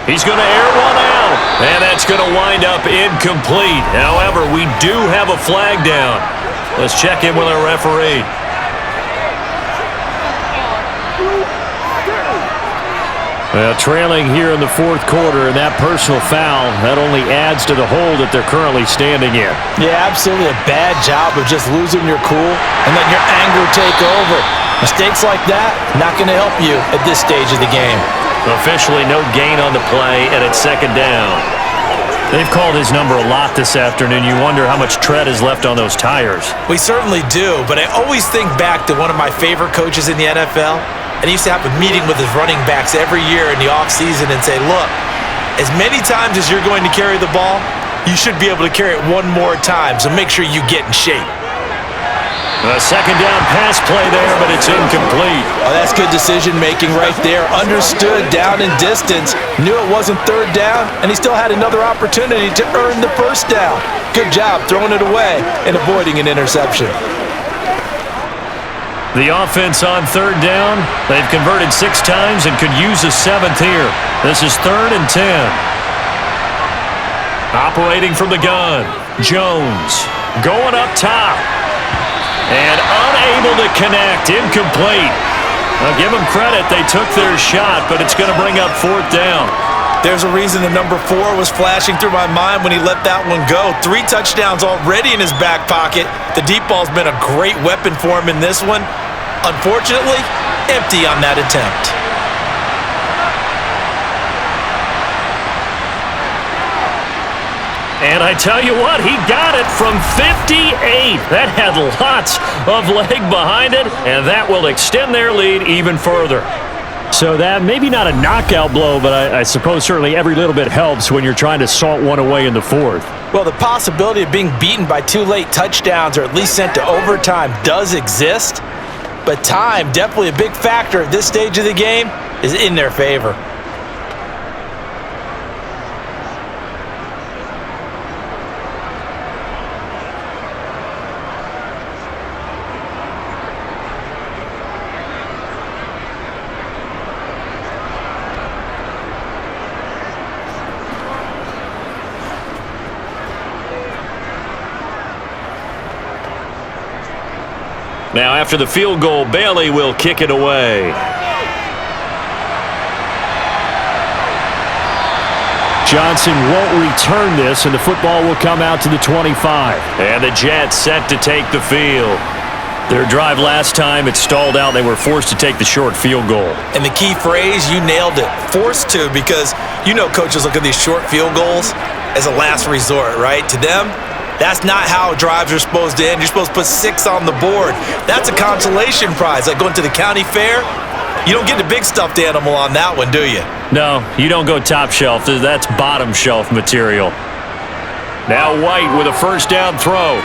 He's going to air one out, and that's going to wind up incomplete. However, we do have a flag down. Let's check in with our referee. Well, trailing here in the 4th quarter, and that personal foul, that only adds to the hole that they're currently standing in. Yeah, absolutely a bad job of just losing your cool and letting your anger take over. Mistakes like that, not going to help you at this stage of the game. Officially no gain on the play, and it's 2nd down. They've called his number a lot this afternoon. You wonder how much tread is left on those tires. We certainly do, but I always think back to one of my favorite coaches in the NFL. And he used to have a meeting with his running backs every year in the offseason and say, look, as many times as you're going to carry the ball, you should be able to carry it one more time, so make sure you get in shape. A 2nd down pass play there, but it's incomplete. Oh, that's good decision-making right there. Understood down in distance, knew it wasn't 3rd down, and he still had another opportunity to earn the 1st down. Good job throwing it away and avoiding an interception. The offense on 3rd down. They've converted 6 times and could use a 7th here. This is 3rd and 10. Operating from the gun. Jones going up top. And unable to connect. Incomplete. I'll give them credit. They took their shot, but it's going to bring up 4th down. There's a reason the number 4 was flashing through my mind when he let that one go. 3 touchdowns already in his back pocket. The deep ball's been a great weapon for him in this one. Unfortunately, empty on that attempt. And I tell you what, he got it from 58. That had lots of leg behind it, and that will extend their lead even further. So that maybe not a knockout blow, but I suppose certainly every little bit helps when you're trying to salt one away in the 4th. Well, the possibility of being beaten by 2 late touchdowns or at least sent to overtime does exist, but time, definitely a big factor at this stage of the game, is in their favor. Now, after the field goal, Bailey will kick it away. Johnson won't return this, and the football will come out to the 25. And the Jets set to take the field. Their drive last time, it stalled out. They were forced to take the short field goal. And the key phrase, you nailed it, forced to, because coaches look at these short field goals as a last resort, right? To them, that's not how drives are supposed to end. You're supposed to put 6 on the board. That's a consolation prize, like going to the county fair. You don't get the big stuffed animal on that one, do you? No, you don't go top shelf. That's bottom shelf material. Now White with a 1st down throw.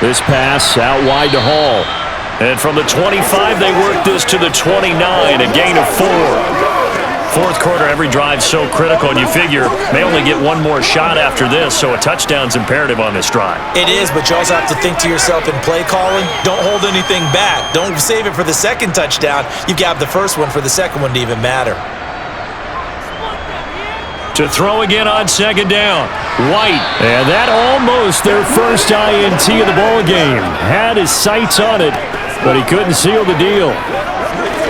This pass out wide to Hall. And from the 25, they work this to the 29, a gain of 4. Fourth quarter, every drive's so critical, and you figure they only get one more shot after this, so a touchdown's imperative on this drive. It is, but you also have to think to yourself in play calling, don't hold anything back. Don't save it for the second touchdown. You've got the first one for the second one to even matter. To throw again on second down. White. And that almost their first INT of the ball game. Had his sights on it, but he couldn't seal the deal.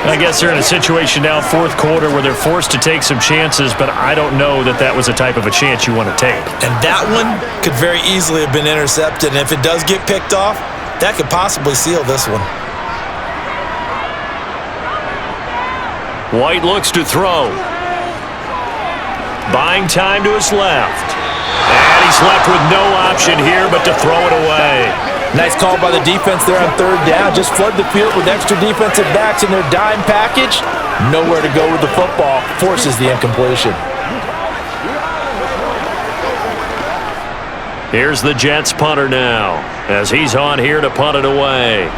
I guess they're in a situation now, fourth quarter, where they're forced to take some chances, but I don't know that that was the type of a chance you want to take. And that one could very easily have been intercepted, and if it does get picked off, that could possibly seal this one. White looks to throw. Buying time to his left. And he's left with no option here but to throw it away. Nice call by the defense there on third down. Just flood the field with extra defensive backs in their dime package. Nowhere to go with the football. Forces the incompletion. Here's the Jets punter now, as he's on here to punt it away.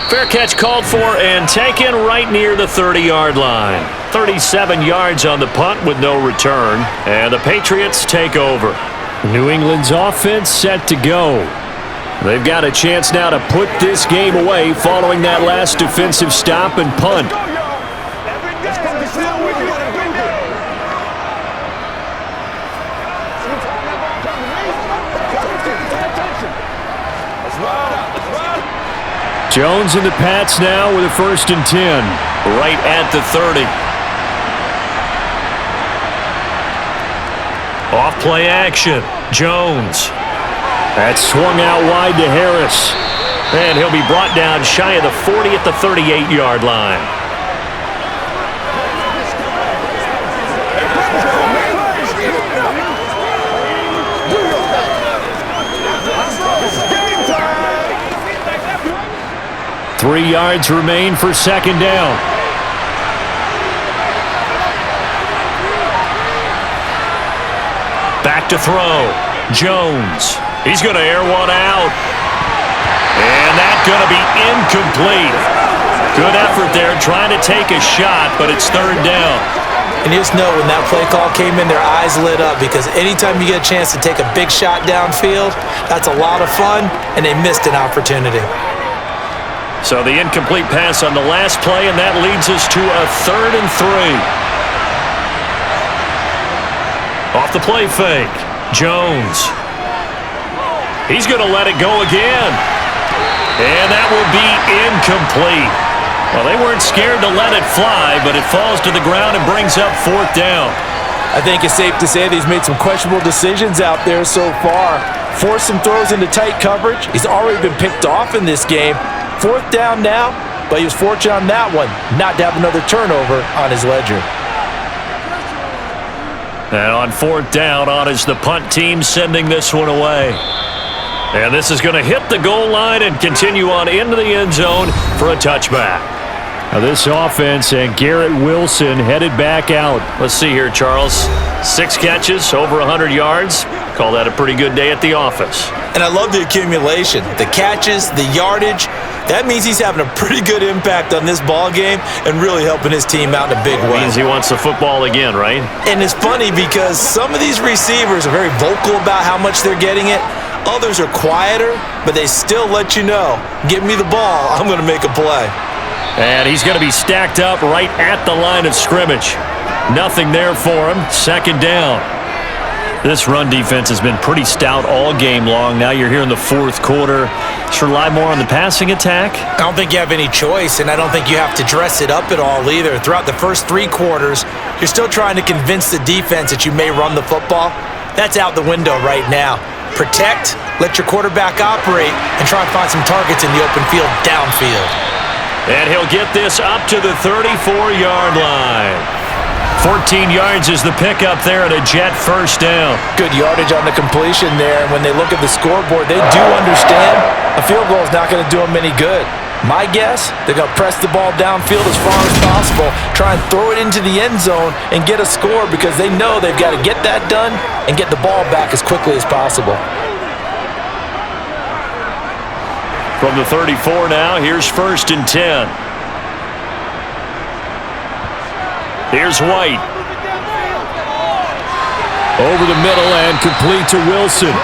Fair catch called for and taken right near the 30-yard line. 37 yards on the punt with no return, and the Patriots take over. New England's offense set to go. They've got a chance now to put this game away following that last defensive stop and punt. Jones and the Pats now with a 1st and 10, right at the 30. Off play action, Jones. That's swung out wide to Harris. And he'll be brought down shy of the 40 at the 38-yard line. Three yards remain for second down. Back to throw. Jones. He's going to air one out. And that's going to be incomplete. Good effort there trying to take a shot, but it's third down. And you just know when that play call came in, their eyes lit up, because anytime you get a chance to take a big shot downfield, that's a lot of fun, and they missed an opportunity. So the incomplete pass on the last play, and that leads us to a 3rd and 3. Off the play fake, Jones. He's going to let it go again. And that will be incomplete. Well, they weren't scared to let it fly, but it falls to the ground and brings up 4th down. I think it's safe to say that he's made some questionable decisions out there so far. Forced some throws into tight coverage. He's already been picked off in this game. 4th down now, but he was fortunate on that one not to have another turnover on his ledger. And on 4th down, on is the punt team sending this one away. And this is going to hit the goal line and continue on into the end zone for a touchback. Now this offense and Garrett Wilson headed back out. Let's see here, Charles. 6 catches, over 100 yards. Call that a pretty good day at the office. And I love the accumulation, the catches, the yardage. That means he's having a pretty good impact on this ball game and really helping his team out in a big way. Means he wants the football again, right? And it's funny because some of these receivers are very vocal about how much they're getting it. Others are quieter, but they still let you know, give me the ball, I'm going to make a play. And he's going to be stacked up right at the line of scrimmage. Nothing there for him. 2nd down. This run defense has been pretty stout all game long. Now you're here in the 4th quarter. Just rely more on the passing attack? I don't think you have any choice, and I don't think you have to dress it up at all either. Throughout the first 3 quarters, you're still trying to convince the defense that you may run the football. That's out the window right now. Protect, let your quarterback operate, and try and find some targets in the open field downfield. And he'll get this up to the 34-yard line. 14 yards is the pickup there at a Jet 1st down. Good yardage on the completion there. And when they look at the scoreboard, they do understand a field goal is not going to do them any good. My guess, they're going to press the ball downfield as far as possible, try and throw it into the end zone and get a score, because they know they've got to get that done and get the ball back as quickly as possible. From the 34 now, here's 1st and 10. Here's White. Over the middle and complete to Wilson.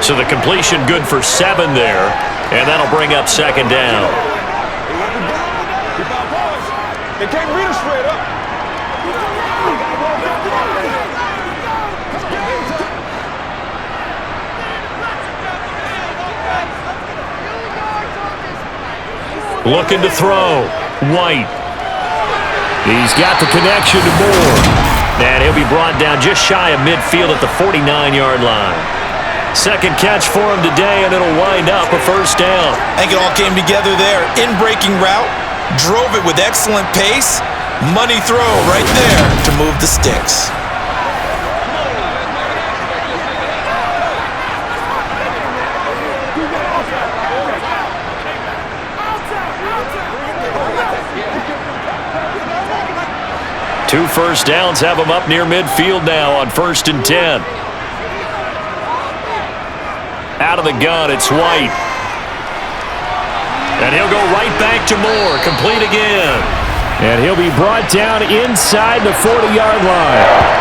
So the completion good for 7 there, and that'll bring up 2nd down. They can't read us straight up. Looking to throw. White. He's got the connection to Moore. And he'll be brought down just shy of midfield at the 49-yard line. 2nd catch for him today, and it'll wind up a 1st down. I think it all came together there. In-breaking route, drove it with excellent pace. Money throw right there to move the sticks. Two 1st downs have him up near midfield now on 1st and 10. Out of the gun, it's White. And he'll go right back to Moore, complete again. And he'll be brought down inside the 40-yard line.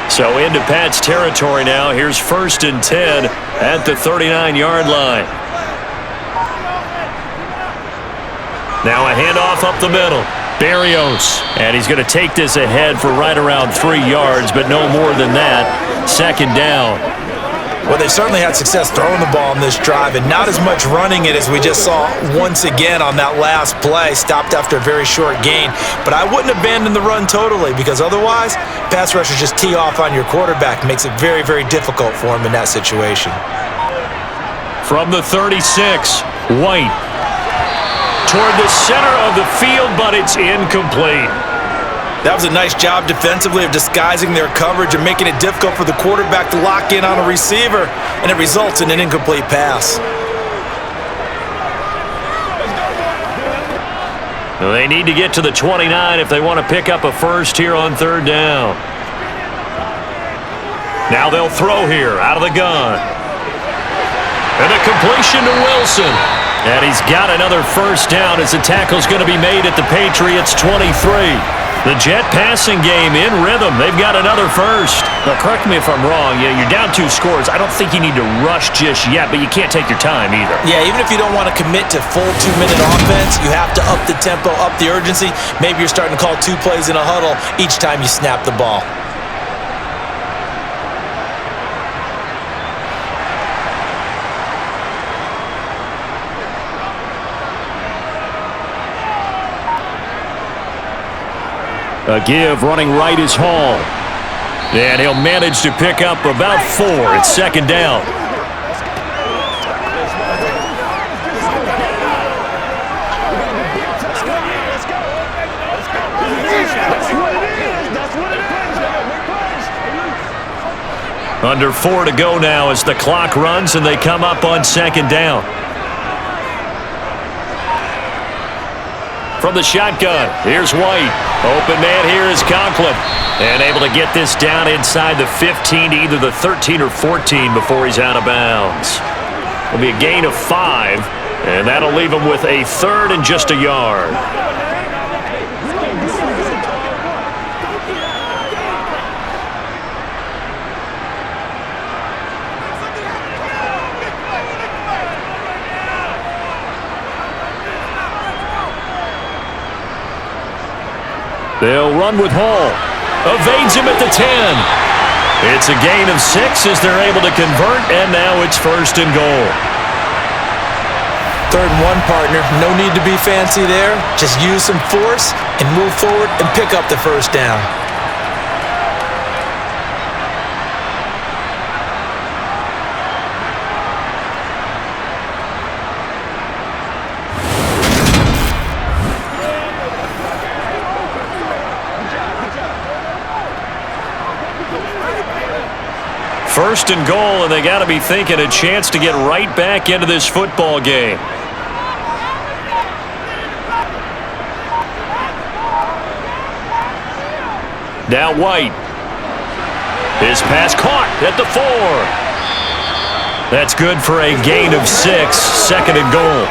So into Pat's territory now. Here's 1st and 10 at the 39-yard line. Now a handoff up the middle. Berrios. And he's going to take this ahead for right around 3 yards, but no more than that. 2nd down. Well, they certainly had success throwing the ball in this drive and not as much running it as we just saw once again on that last play. Stopped after a very short gain. But I wouldn't abandon the run totally, because otherwise, pass rushers just tee off on your quarterback. Makes it very, very difficult for him in that situation. From the 36, White. Toward the center of the field, but it's incomplete. That was a nice job defensively of disguising their coverage and making it difficult for the quarterback to lock in on a receiver, and it results in an incomplete pass. Well, they need to get to the 29 if they want to pick up a 1st here on 3rd down. Now they'll throw here out of the gun. And a completion to Wilson. And he's got another 1st down as the tackle's going to be made at the Patriots' 23. The Jet passing game in rhythm. They've got another 1st. Now, correct me if I'm wrong. You're down 2 scores. I don't think you need to rush just yet, but you can't take your time either. Yeah, even if you don't want to commit to full 2-minute offense, you have to up the tempo, up the urgency. Maybe you're starting to call 2 plays in a huddle each time you snap the ball. A give running right is Hall. And he'll manage to pick up about 4. It's 2nd down. Under 4 to go now as the clock runs and they come up on 2nd down. From the shotgun, here's White. Open man here is Conklin. And able to get this down inside the 15 to either the 13 or 14 before he's out of bounds. It'll be a gain of 5, and that'll leave him with a 3rd and just a yard. They'll run with Hall. Evades him at the 10. It's a gain of 6 as they're able to convert, and now it's 1st and goal. 3rd and 1, partner. No need to be fancy there. Just use some force and move forward and pick up the 1st down. First and goal, and they got to be thinking a chance to get right back into this football game. Now White. His pass caught at the 4. That's good for a gain of 6. Second and goal.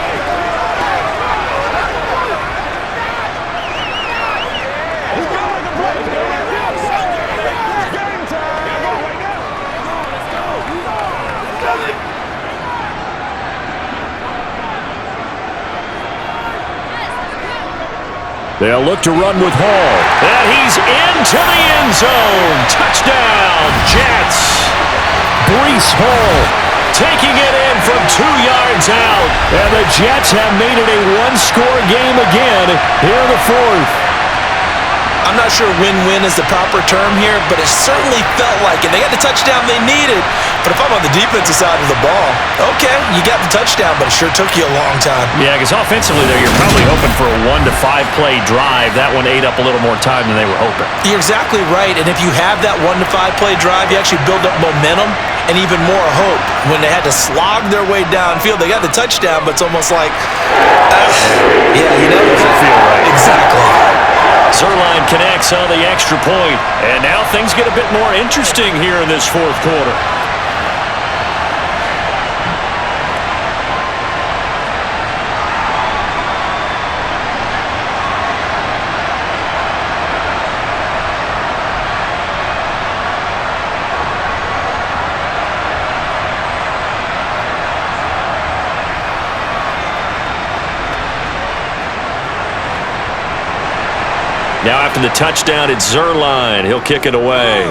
They'll look to run with Hall. And he's into the end zone. Touchdown, Jets. Breece Hall taking it in from 2 yards out. And the Jets have made it a one-score game again here in the 4th. I'm not sure win-win is the proper term here, but it certainly felt like it. They got the touchdown they needed, but if I'm on the defensive side of the ball, okay, you got the touchdown, but it sure took you a long time. Yeah, because offensively there, you're probably hoping for a 1 to 5 play drive. That one ate up a little more time than they were hoping. You're exactly right, and if you have that 1 to 5 play drive, you actually build up momentum and even more hope. When they had to slog their way downfield, they got the touchdown, but it's almost like, yeah, you know, Doesn't feel right. Exactly. Zuerlein connects on the extra point, and now things get a bit more interesting here in this 4th quarter. Now after the touchdown, it's Zuerlein. He'll kick it away.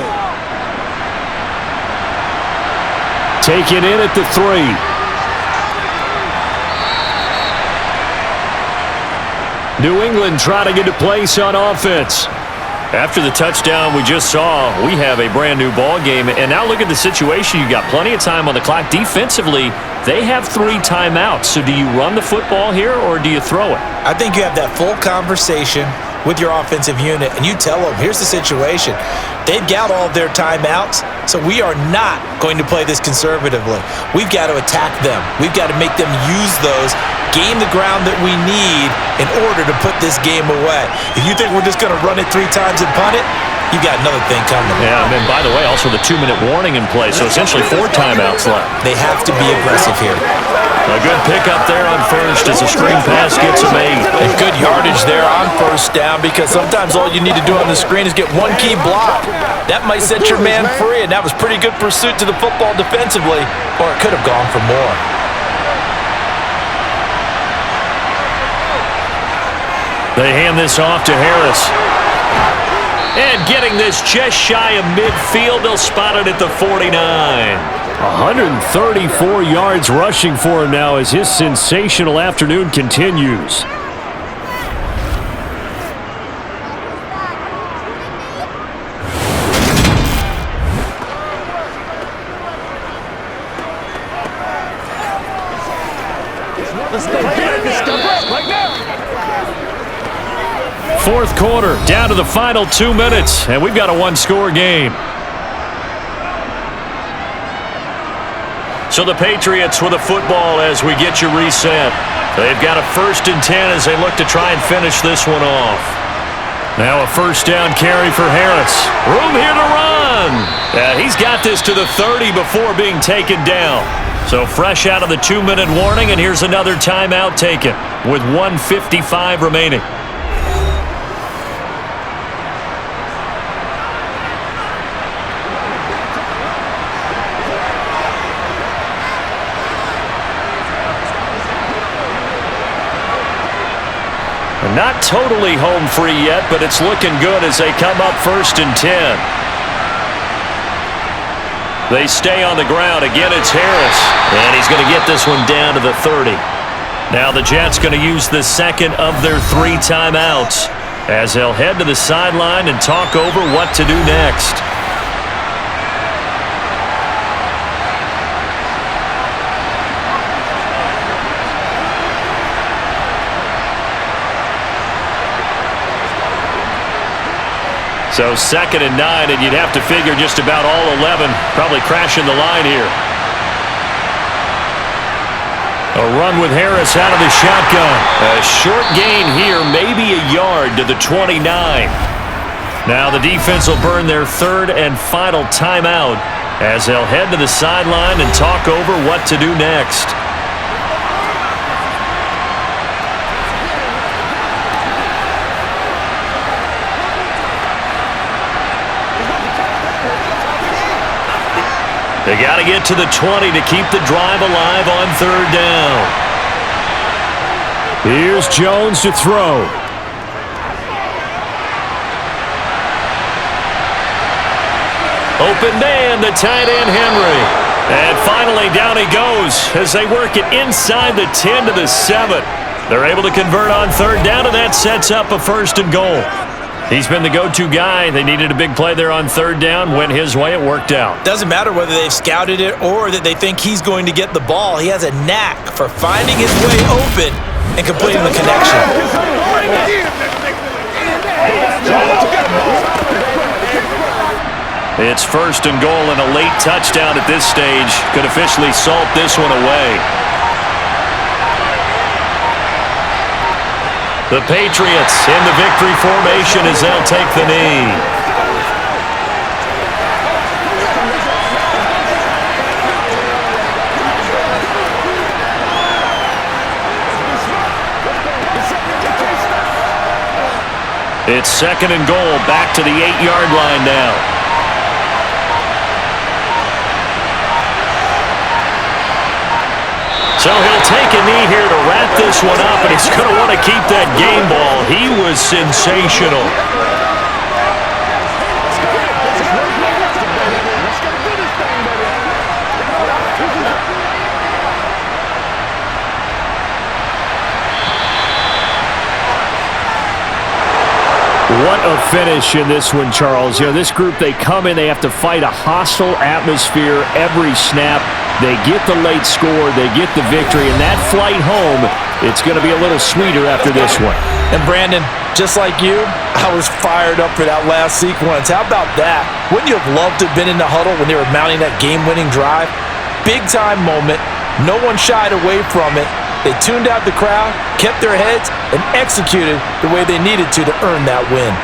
Taken in at the 3. New England trying to get a place on offense. After the touchdown we just saw, we have a brand new ball game. And now look at the situation. You got plenty of time on the clock. Defensively, they have 3 timeouts. So do you run the football here or do you throw it? I think you have that full conversation with your offensive unit, and you tell them, here's the situation. They've got all of their timeouts, so we are not going to play this conservatively. We've got to attack them. We've got to make them use those, gain the ground that we need in order to put this game away. If you think we're just going to run it 3 times and punt it, you got another thing coming. Yeah, and then, by the way, also the 2-minute warning in play, so essentially 4 timeouts left. They have to be aggressive here. A good pickup there on first as a screen pass gets him 8. And good yardage there on first down, because sometimes all you need to do on the screen is get one key block. That might set your man free, and that was pretty good pursuit to the football defensively, or it could have gone for more. They hand this off to Harris. And getting this just shy of midfield, they'll spot it at the 49. 134 yards rushing for him now as his sensational afternoon continues. Fourth quarter, down to the final 2 minutes, and we've got a one-score game. So the Patriots with a football as we get you reset. They've got a 1st and 10 as they look to try and finish this one off. Now a first down carry for Harris. Room here to run. He's got this to the 30 before being taken down. So fresh out of the 2-minute warning, and here's another timeout taken with 1:55 remaining. Not totally home free yet, but it's looking good as they come up 1st and 10. They stay on the ground. Again, it's Harris. And he's going to get this one down to the 30. Now the Jets going to use the second of their 3 timeouts as they'll head to the sideline and talk over what to do next. So 2nd and 9, and you'd have to figure just about all 11 probably crashing the line here. A run with Harris out of the shotgun. A short gain here, maybe a yard to the 29. Now the defense will burn their 3rd and final timeout as they'll head to the sideline and talk over what to do next. They got to get to the 20 to keep the drive alive on 3rd down. Here's Jones to throw. Open man, the tight end Henry. And finally down he goes as they work it inside the 10 to the 7. They're able to convert on 3rd down, and that sets up a 1st and goal. He's been the go-to guy. They needed a big play there on 3rd down. Went his way. It worked out. Doesn't matter whether they've scouted it or that they think he's going to get the ball. He has a knack for finding his way open and completing the connection. It's 1st and goal, and a late touchdown at this stage could officially salt this one away. The Patriots in the victory formation as they'll take the knee. It's 2nd and goal, back to the 8-yard line now. So he'll take a knee here to wrap this one up, and he's going to want to keep that game ball. He was sensational. What a finish in this one, Charles. You know, this group, they come in, they have to fight a hostile atmosphere every snap. They get the late score, they get the victory, and that flight home, it's going to be a little sweeter after this one. And Brandon, just like you, I was fired up for that last sequence. How about that? Wouldn't you have loved to have been in the huddle when they were mounting that game-winning drive? Big-time moment. No one shied away from it. They tuned out the crowd, kept their heads, and executed the way they needed to earn that win.